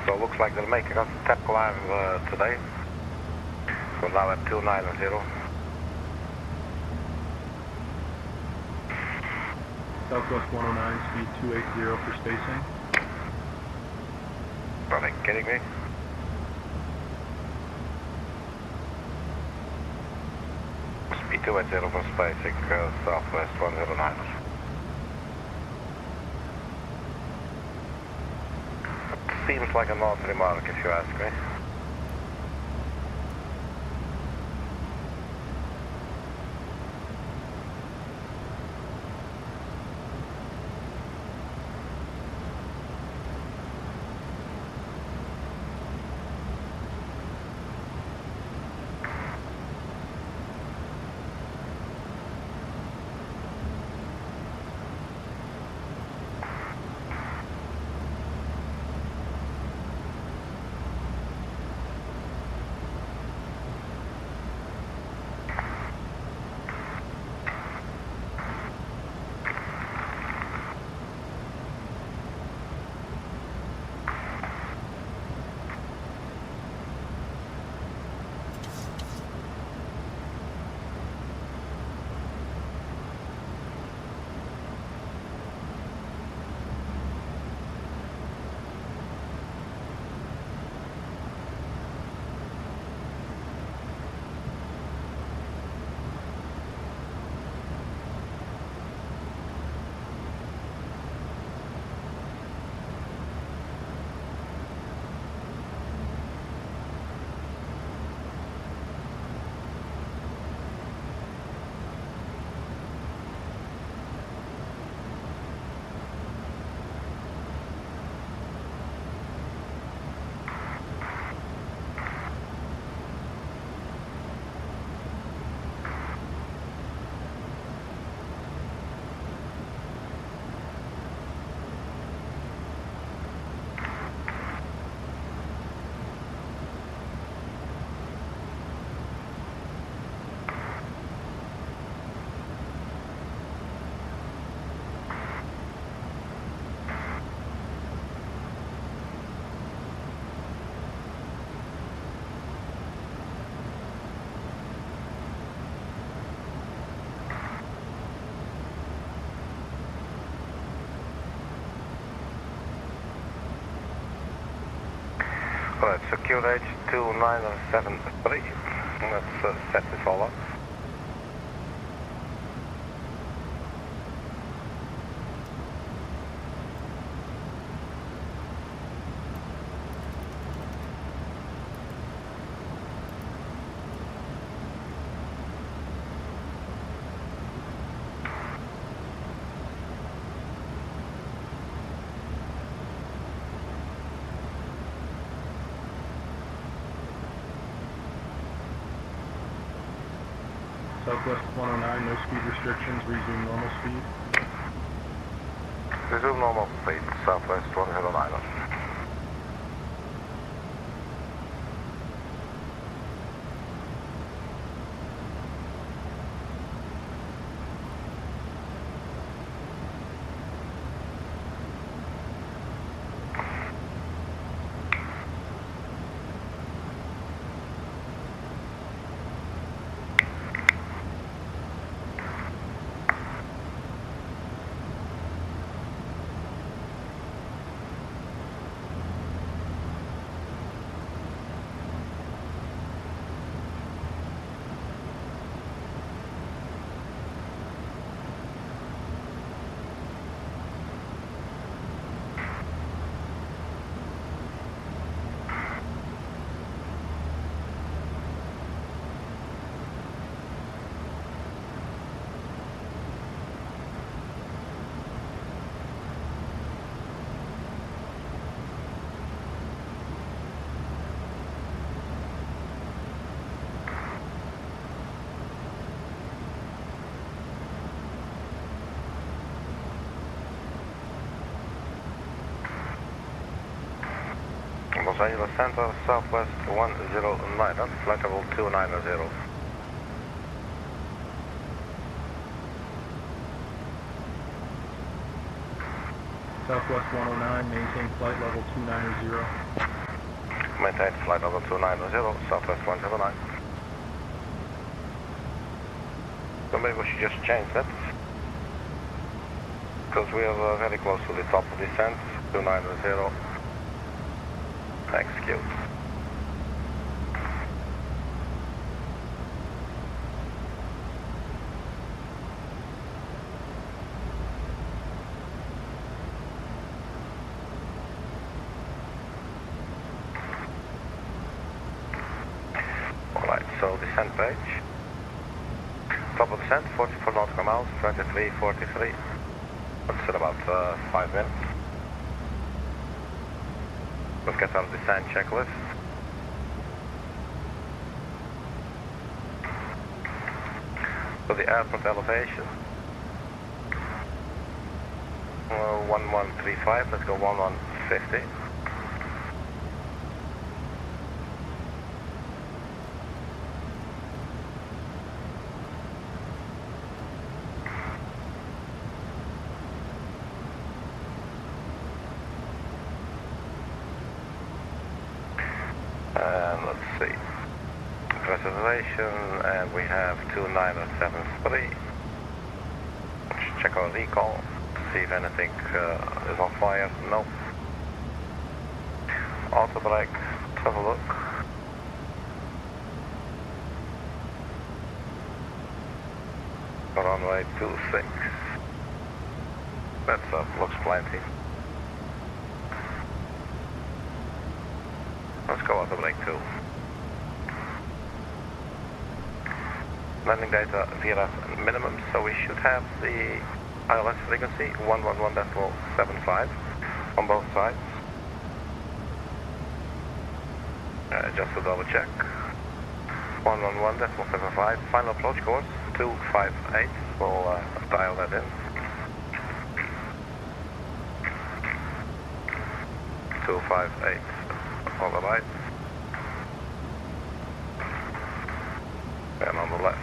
Speaker 1: So it looks like they'll make a step climb today. So now at 290.
Speaker 10: Southwest 109, speed 280 for spacing.
Speaker 1: Are they kidding me? Speed 280 for spacing, Southwest 109. Seems like a north remark if you ask me. Alright, secure H2973. Let's set this all up.
Speaker 10: Southwest 109, no speed restrictions, resume normal speed.
Speaker 1: Resume normal speed, Southwest 109. Los Angeles Center, Southwest 109, flight level 290.
Speaker 10: Southwest 109, maintain flight level 290.
Speaker 1: Maintain flight level 290, Southwest 109. So maybe we should just change that, because we are very close to the top of descent, 290. Execute. Alright, so descent page. Top of descent, 44 nautical miles, 23:43. That's in about 5 minutes. Let's get our descent checklist. So the airport elevation, 1135, let's go 1150. And let's see, reservation, and we have 2973. Let's check our recall, see if anything is on fire. Nope. Auto brake, let's have a look. Runway 26. That's up, looks plenty. Let's go auto brake 2. Landing data VLF minimum, so we should have the ILS frequency 111.75 on both sides. Just to double check. 111.75. Final approach course 258. We'll dial that in. 258. On the right. And on the left.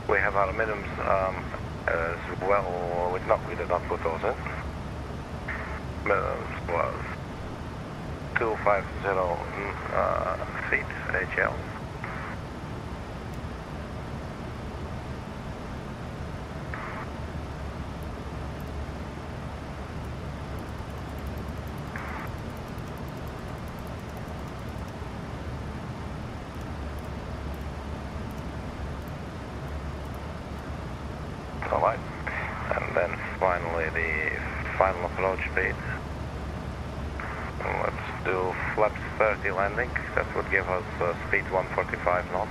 Speaker 1: We have our minimums as well. We did not put those in. Minimums was 250 feet HL. Alright, and then finally the final approach speed. Let's do flaps 30 landing. That would give us speed 145 knots.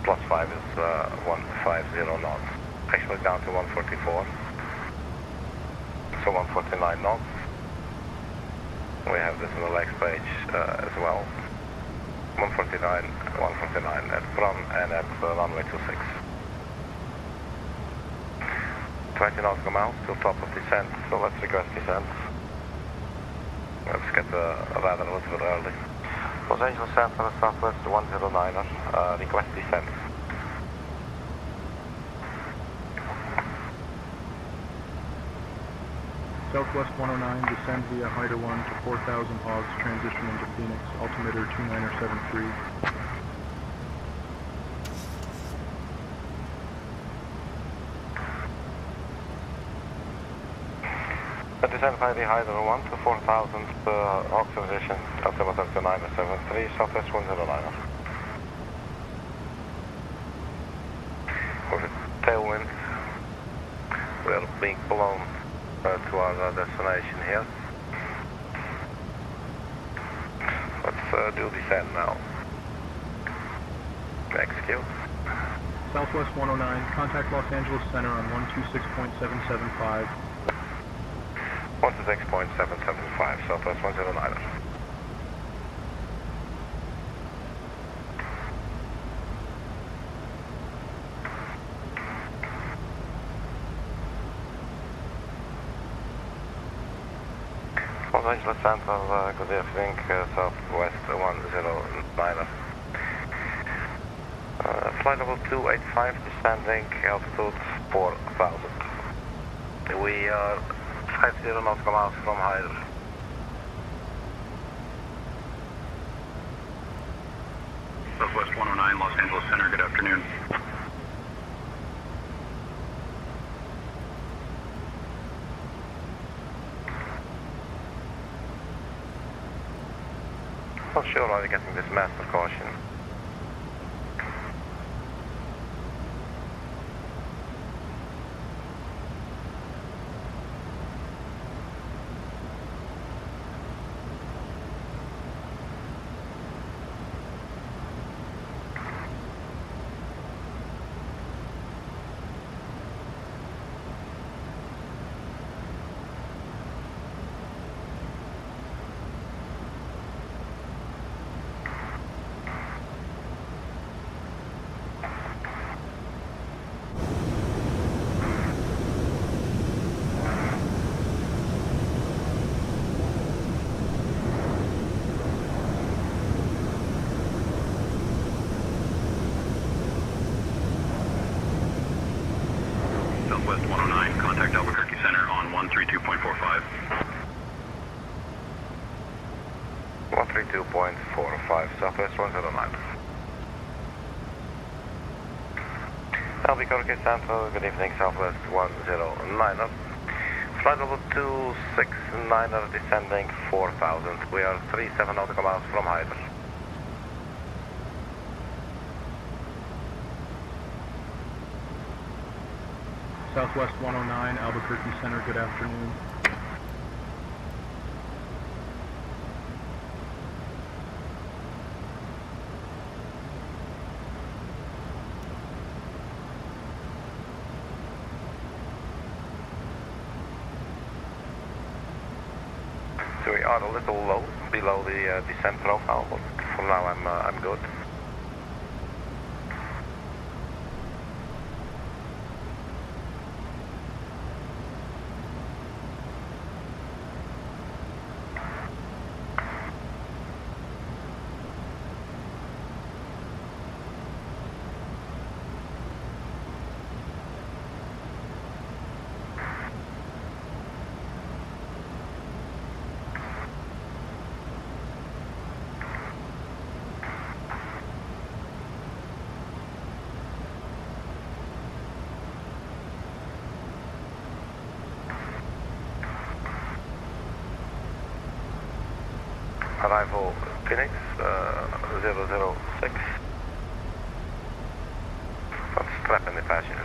Speaker 1: Plus 5 is 150 knots. actually down to 144. So 149 knots. We have this on the legs page as well. 149 at front and at runway 26. 20 nautical miles to top of descent, so let's request descent. Let's get the radar a little bit early. Los Angeles Center, Southwest 109er, request descent.
Speaker 10: Southwest 109, descend via Hider 1 to 4,000 hogs, transition into Phoenix, altimeter 2973.
Speaker 1: Descend via the Hider 1 to 4,000 hogs transition, altimeter 2973, Southwest 109er. With a tailwind, we are being blown to our destination here. Let's do descent now. Execute.
Speaker 10: Southwest 109, contact Los Angeles Center on 126.775.
Speaker 1: 126.775, Southwest 109er. Los Angeles Center, good evening, Southwest 109er. Flight level 285, descending, altitude 4,000. We are 50 nautical miles from Hider.
Speaker 3: Southwest 109, Los Angeles Center, good afternoon.
Speaker 1: Not sure why we're getting this master caution.
Speaker 3: Southwest 109, contact Albuquerque Center on 132.45.
Speaker 1: 132.45, Southwest 109. Albuquerque Center, good evening, Southwest 109er. Flight level 269er, descending 4,000. We are 37 nautical miles from Hider.
Speaker 10: Southwest 109, Albuquerque Center, good afternoon.
Speaker 1: So we are a little low, below the descent profile, but for now I'm good. Arrival Phoenix 006. Let's strap in the passenger.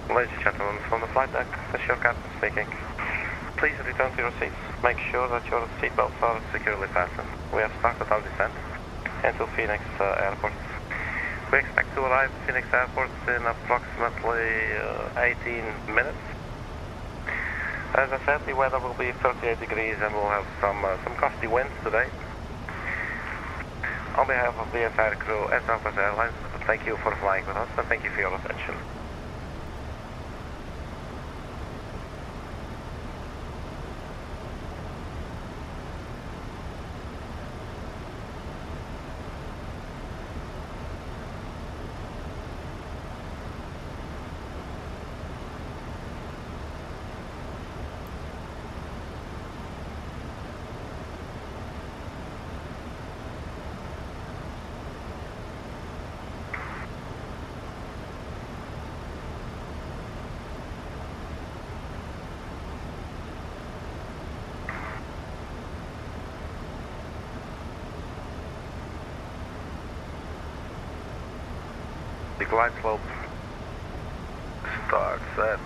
Speaker 1: Ladies and gentlemen, from the flight deck, this is your captain speaking. Please return to your seats. Make sure that your seatbelts are securely fastened. We have started our descent into Phoenix Airport. We expect to arrive at Phoenix Airport in approximately 18 minutes. As I said, the weather will be 38 degrees and we'll have some gusty winds today. On behalf of the entire crew at Southwest Airlines, thank you for flying with us and thank you for your attention. The glide slope starts at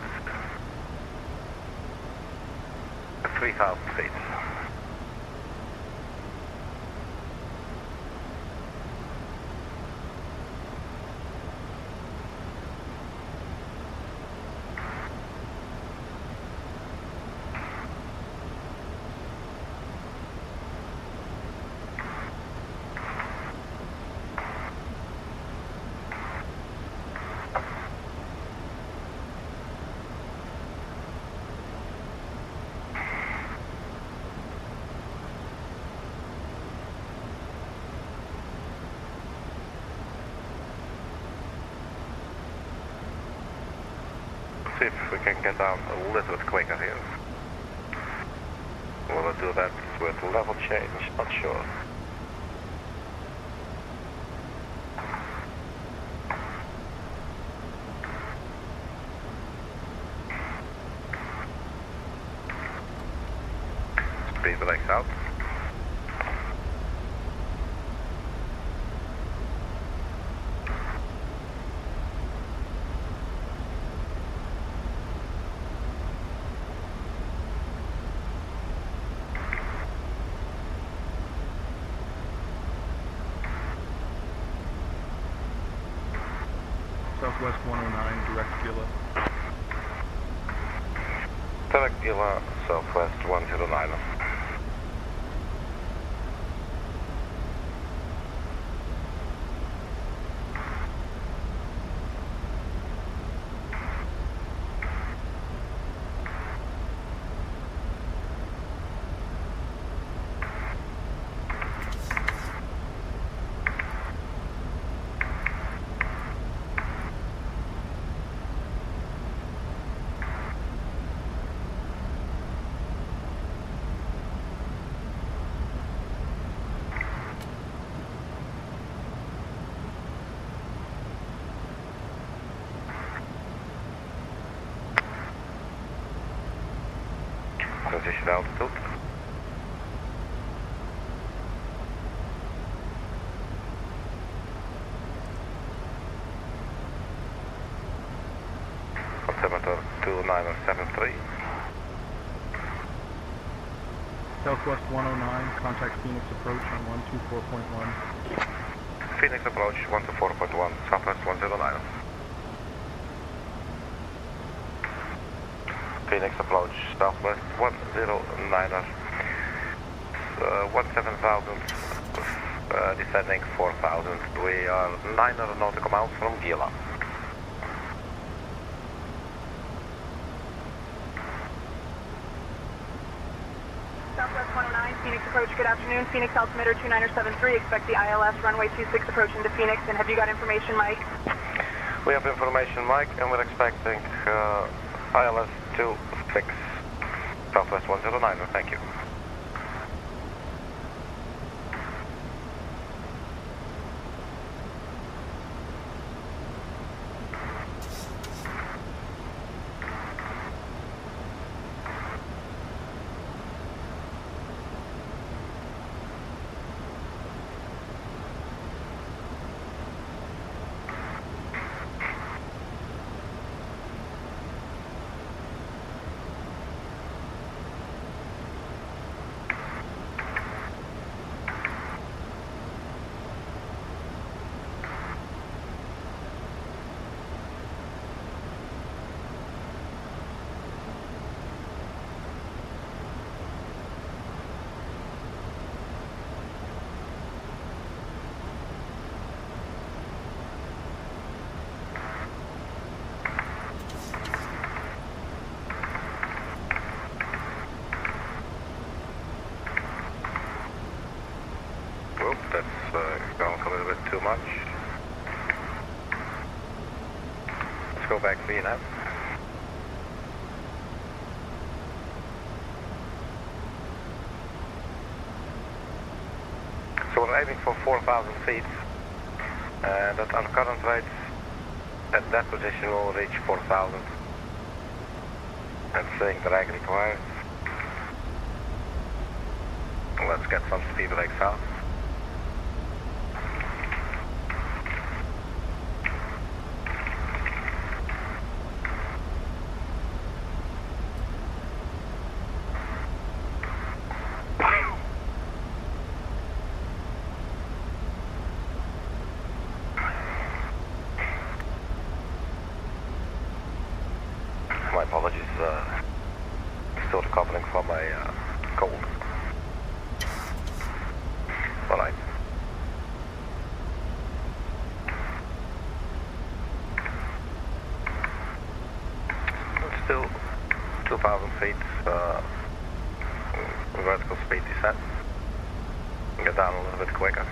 Speaker 1: 3,000 feet. See if we can get down a little bit quicker here. Will it do that with level change? Not sure. Speed brakes out.
Speaker 10: Southwest 109, direct Gila.
Speaker 1: Direct Gila, Southwest 109. Transition altitude. Altimeter 2973.
Speaker 10: Southwest 109, contact Phoenix approach on 124.1.
Speaker 1: Phoenix approach 124.1, Southwest 109. Phoenix approach, Southwest 109er, 17,000, descending 4,000. We are 9 nautical miles from Gila.
Speaker 11: Southwest 109, Phoenix approach, good afternoon. Phoenix altimeter 2973, expect the ILS runway 26 approach into Phoenix, and have you got information, Mike?
Speaker 1: We have information, Mike, and we're expecting ILS 26, Southwest 109, thank you. much. Let's go back VNAV. So we're aiming for 4,000 feet, and at our current rates, at that position we'll reach 4,000. And seeing drag required. Let's get some speed brakes out. My apologies, still recovering from a cold. Alright. Still 2,000 feet vertical speed descent. Get down a little bit quicker.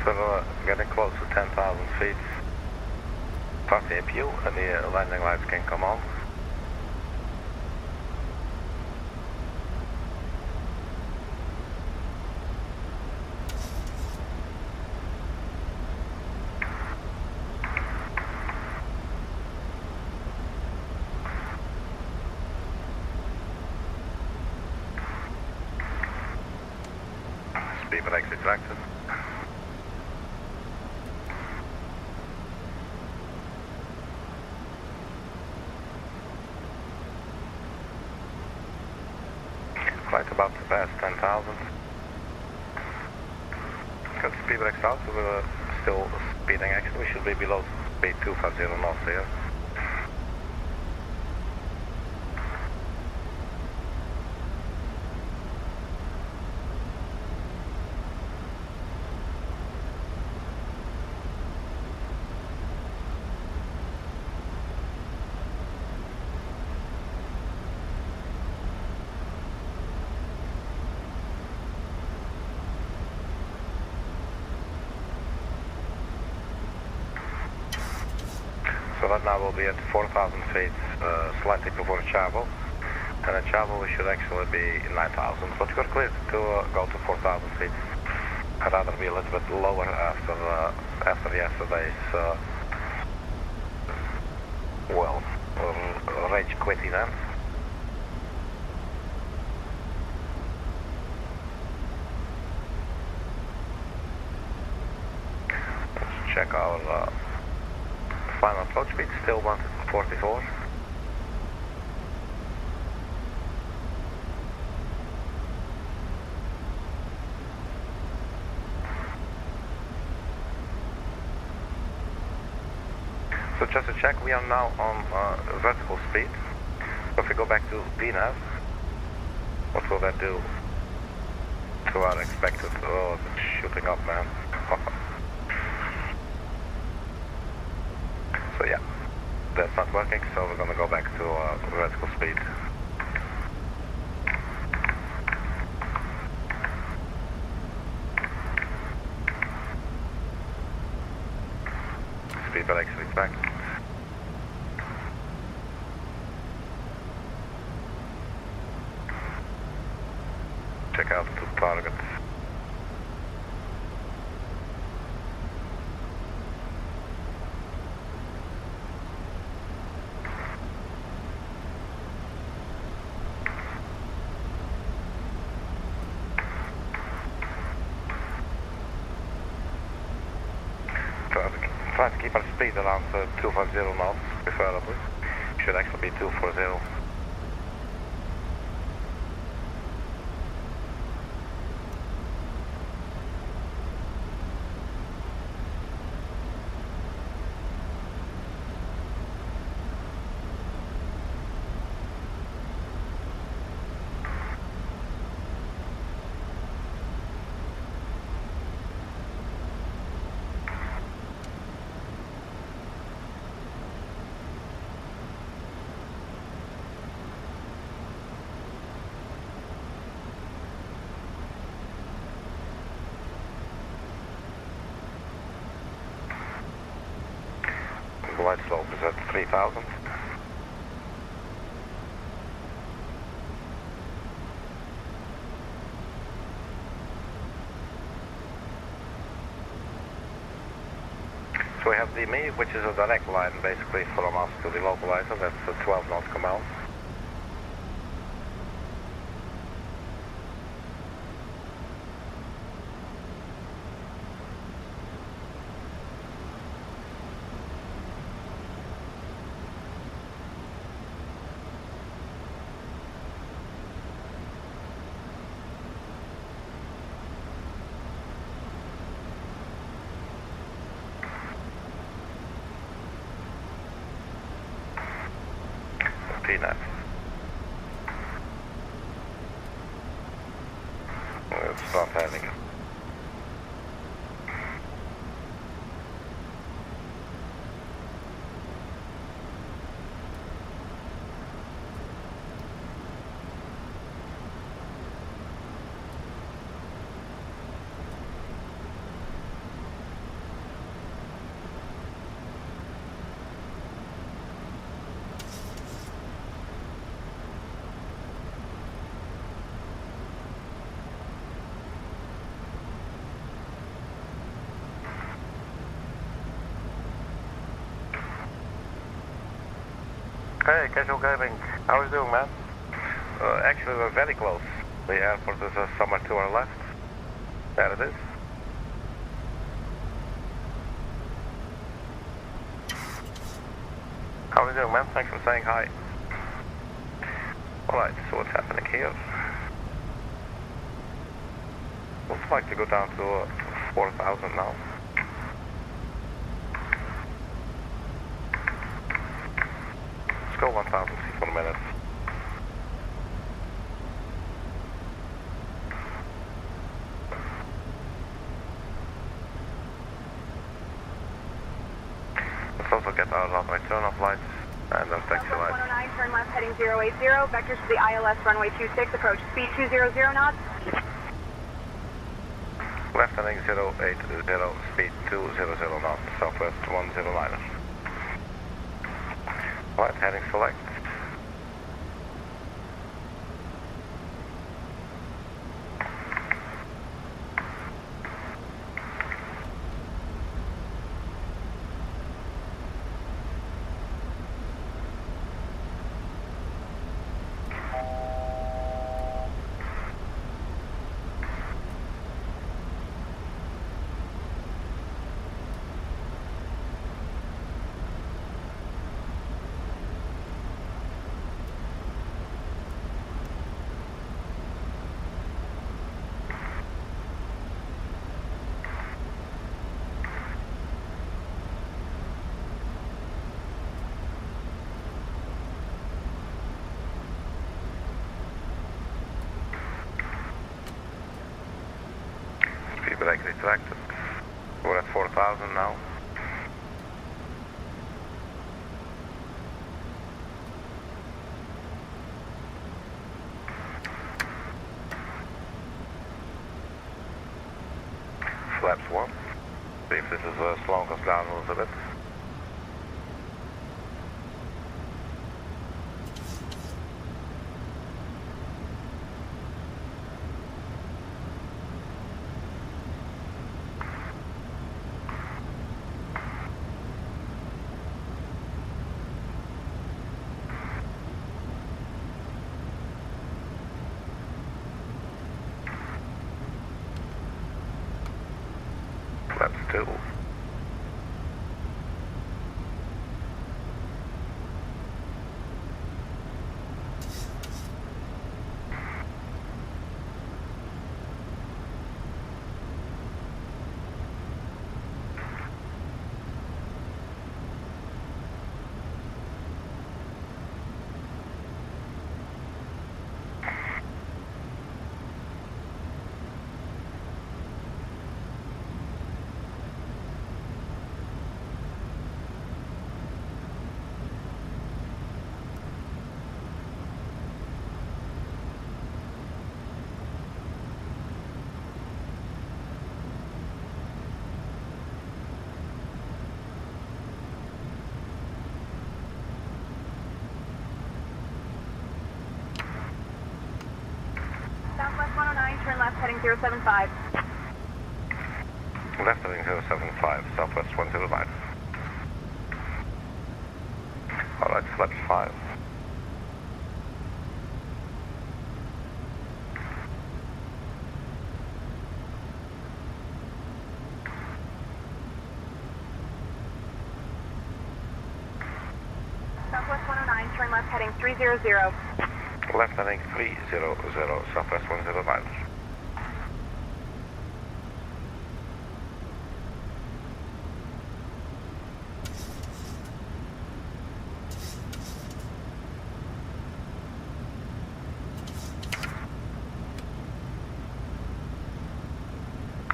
Speaker 1: We're getting close to 10,000 feet past the APU and the landing lights can come on. Speed brakes retracted. Flight about to pass 10,000. Got the speed brakes out, so we're still speeding actually. We should be below speed 250 knots here. So right now we'll be at 4,000 feet, slightly before Chavo. And at Chavo we should actually be 9,000, but we're clear to go to 4,000 feet. I'd rather be a little bit lower after yesterday's, rage quit event. Let's check our final approach speed, still 144. So just to check, we are now on vertical speed. So if we go back to VNAV, what will that do to our expected? Oh, it's shooting up, man. So yeah, that's not working, so we're gonna go back to vertical speed. Speed brakes retract. Check out the target. Try to keep our speed around 250 knots, preferably. Should actually be 240. flight slope is at 3,000. So we have the ME, which is a direct line basically from us to the localizer. That's a 12 knot command. Peanut. Let's start having it. Hey, casual gaming. How are you doing, man? Actually, we're very close. The airport is somewhere to our left. There it is. How are you doing, man? Thanks for saying hi. Alright, so what's happening here? Looks like to go down to 4,000 now. Let's go 1,000 feet for a minute. Let's also get our runway turn-off lights and our taxi lights.
Speaker 11: 109, turn left heading 080, vectors to the ILS runway 26, approach speed 200 knots.
Speaker 1: Left heading 080, speed 200 knots, southwest 109. Right heading select. Brake retracted. We're at 4,000 now. Flaps 1. See if this is slowing us down a little bit. Flaps 2.
Speaker 11: heading 075.
Speaker 1: Left heading 075, Southwest 109. Alright, flaps 5.
Speaker 11: Southwest 109, turn left heading 300.
Speaker 1: Left heading 300, Southwest 109.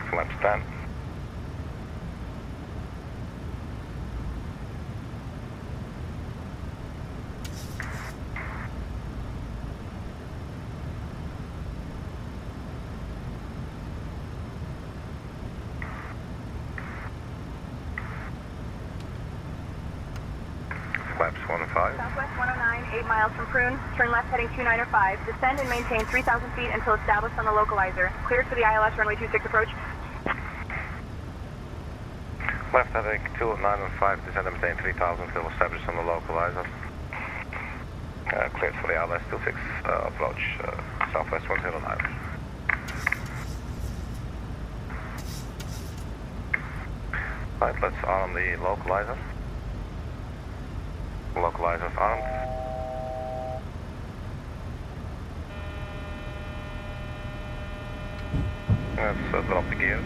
Speaker 1: Flaps 10. Flaps 15.
Speaker 11: Southwest 109, 8 miles from Prune. Turn left heading 295. Descend and maintain 3,000 feet until established on the localizer. Cleared for the ILS runway 26 approach.
Speaker 1: Left heading 295, descend and maintain 3000 till established on the localizer. Cleared for the ILS 26 approach, Southwest 109. Right, let's arm the localizer. Localizer's armed. Let's drop the gear.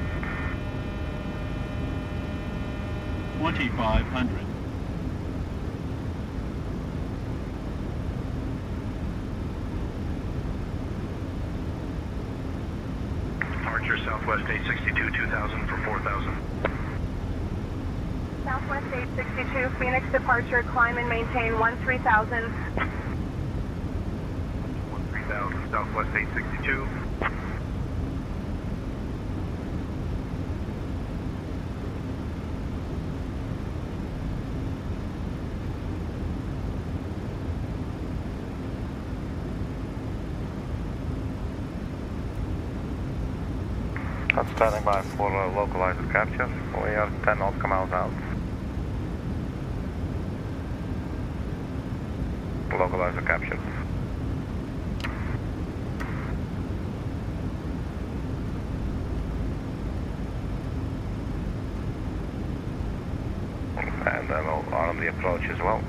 Speaker 12: 2500.
Speaker 3: Departure Southwest 862, 2000 for 4000.
Speaker 11: Southwest 862, Phoenix departure, climb and maintain 13,000.
Speaker 3: 13,000, Southwest 862.
Speaker 1: That's standing by for localizer capture. We are 10 nautical miles out. Localizer captured. And then we'll arm the approach as well.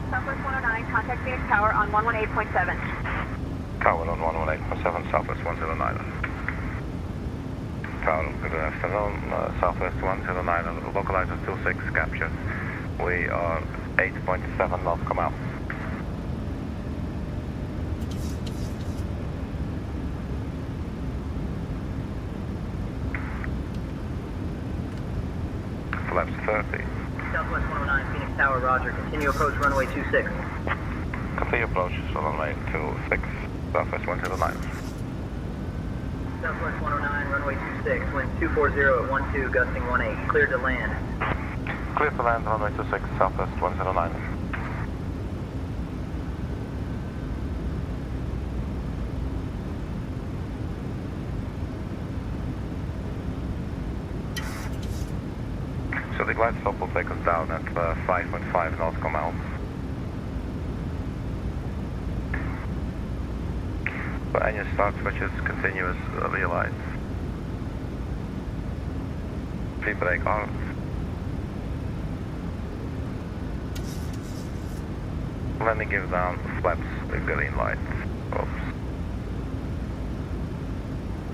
Speaker 11: Southwest 109, contact Phoenix Tower on 118.7.
Speaker 1: Tower on 118.7, Southwest 109. Tower, good afternoon, Southwest 109, localizer 26 captured. We are 8.7 nautical miles. Flaps 30.
Speaker 9: Southwest 109, Phoenix Tower, roger. Continue approach runway 26.
Speaker 1: Continue approach runway 26, Southwest 109.
Speaker 9: Southwest 109, runway 26, wind 240 at 12, gusting 18. Cleared to land.
Speaker 1: Clear to land, runway 26, Southwest 109. So the glide slope will take us down at 5.5 nautical miles. For engine start switches, continuous relights. Pre-brake arms. Landing gear down, flaps with green lights. Oops.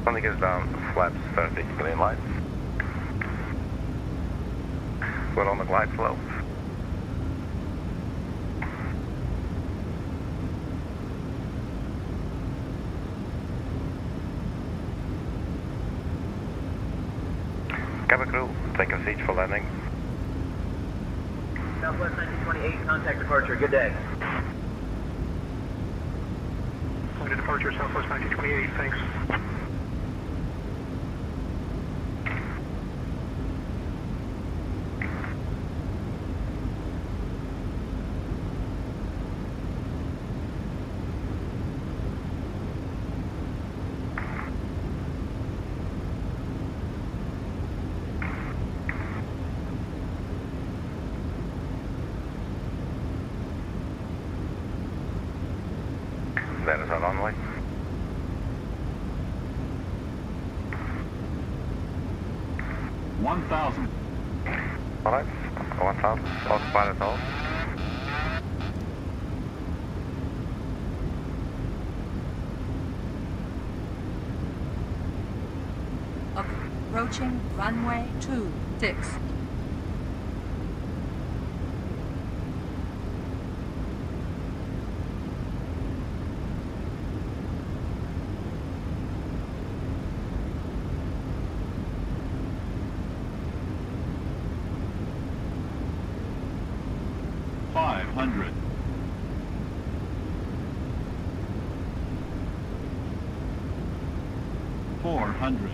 Speaker 1: Landing gears down, flaps 30, green lights. We're on the glide slope. Cabin crew, take your seats for landing.
Speaker 9: Southwest 1928, contact departure. Good day.
Speaker 3: Flight to departure, Southwest 1928, thanks.
Speaker 1: There is a runway.
Speaker 3: $1,000.
Speaker 1: Alright, 1000. Autopilot off.
Speaker 12: Approaching runway 26.
Speaker 3: $500. $400.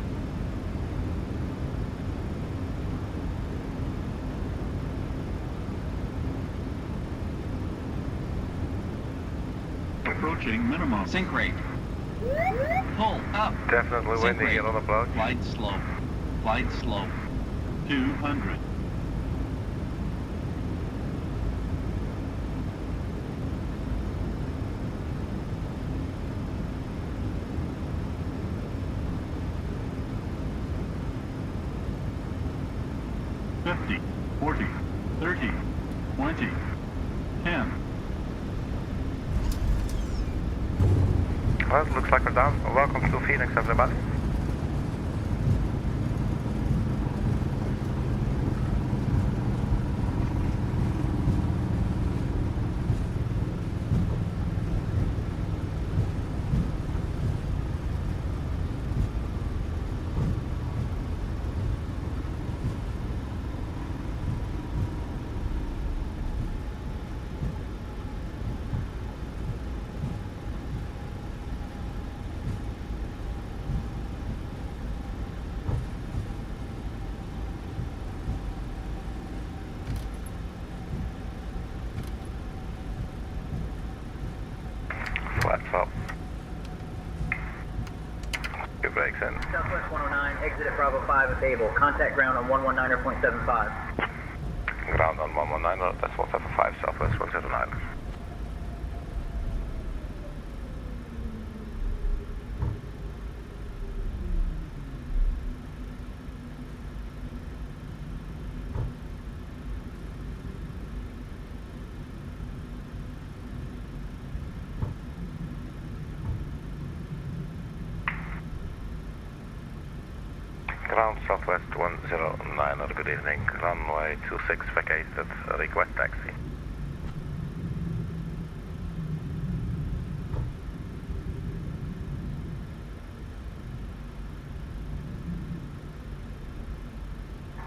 Speaker 3: Approaching minimum.
Speaker 13: Sink rate. Pull up.
Speaker 1: Definitely
Speaker 13: Sink
Speaker 1: windy
Speaker 13: rate.
Speaker 1: here on approach.
Speaker 13: Flight slope. Flight slope.
Speaker 3: 200. $50, $40, $30, $20, $10.
Speaker 1: Well, it looks like we're down. Welcome to Phoenix, everybody. Flat top. Good brakes in.
Speaker 9: Southwest 109, exit at Bravo 5 at Babel. Contact ground on 119.75.
Speaker 1: Ground on 119, that's 175 Southwest 109. Ground Southwest 109, good evening. Runway 26 vacated, request taxi.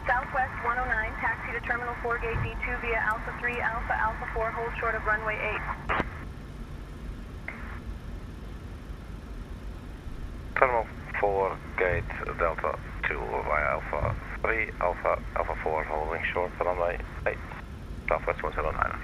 Speaker 11: Southwest 109, taxi to Terminal 4 Gate D2 via Alpha 3, Alpha, Alpha 4, hold short of runway 8.
Speaker 1: Terminal 4 Gate Delta 2 via Alpha 3, Alpha, Alpha 4, holding short runway 8, Southwest 109.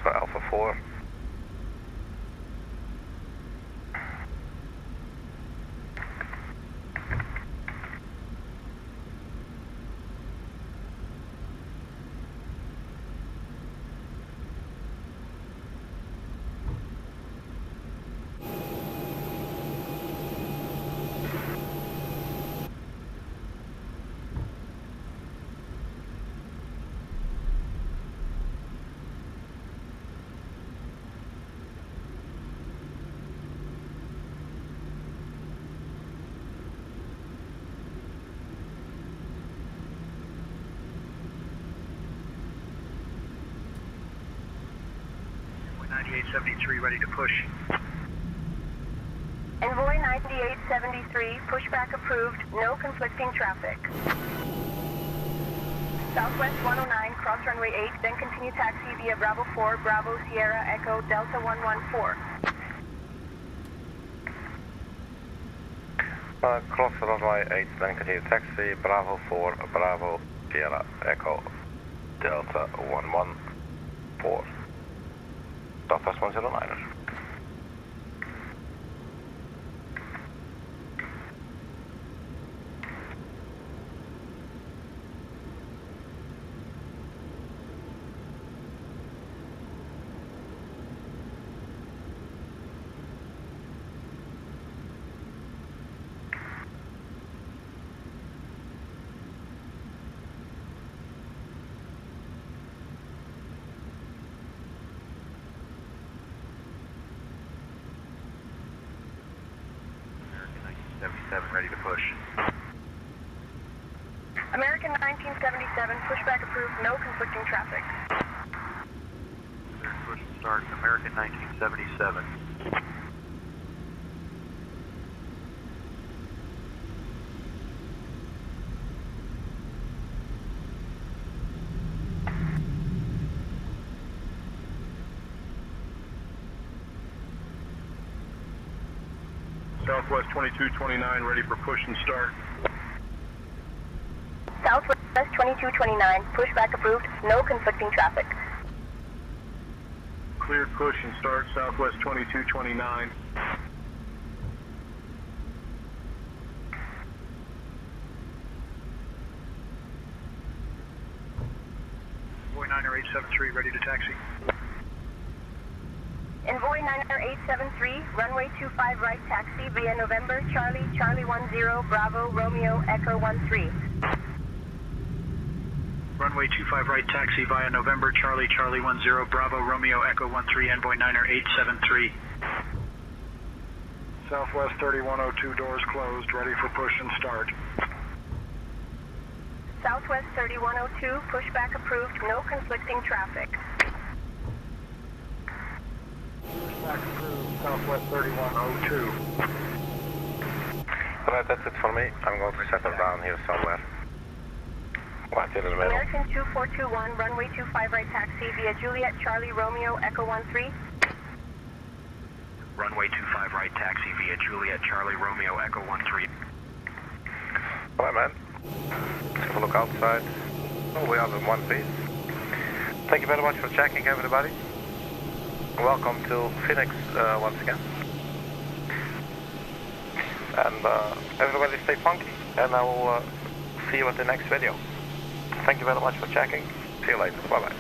Speaker 1: So Alpha 4.
Speaker 5: Envoy 9873, ready to push.
Speaker 11: Envoy 9873, pushback approved, no conflicting traffic. Southwest 109, cross runway 8, then continue taxi via Bravo 4, Bravo Sierra Echo Delta 114.
Speaker 1: Cross runway 8, then continue taxi, Bravo 4, Bravo, Sierra, Echo, Delta 114, Southwest 109er.
Speaker 7: Ready to push.
Speaker 11: American 1977, pushback approved, no conflicting traffic.
Speaker 7: Push and start, American 1977.
Speaker 3: Southwest 2229, ready for push and start.
Speaker 11: Southwest 2229, pushback approved, no conflicting traffic.
Speaker 3: Cleared push and start, Southwest 2229.
Speaker 7: Boy 90873, ready to taxi.
Speaker 11: Envoy 90873, runway 25 right taxi via November, Charlie, Charlie 10, Bravo, Romeo, Echo 13.
Speaker 7: Runway 25 right taxi via November, Charlie, Charlie 10, Bravo, Romeo, Echo 13, Envoy 90873.
Speaker 3: Southwest 3102, doors closed, ready for push and start.
Speaker 11: Southwest 3102, pushback approved, no conflicting traffic.
Speaker 3: Pushback approved, Southwest 3102.
Speaker 1: Alright, that's it for me. I'm going to settle down here somewhere. Right in the middle.
Speaker 11: American 2421, runway 25 right taxi via Juliet, Charlie, Romeo, Echo 13.
Speaker 7: Runway 25 right taxi via Juliet, Charlie, Romeo, Echo 13.
Speaker 1: Alright, man. Let's have a look outside. Oh, we are in one piece. Thank you very much for checking, everybody. Welcome to Phoenix once again. And everybody stay funky, and I will see you at the next video. Thank you very much for checking. See you later. Bye-bye.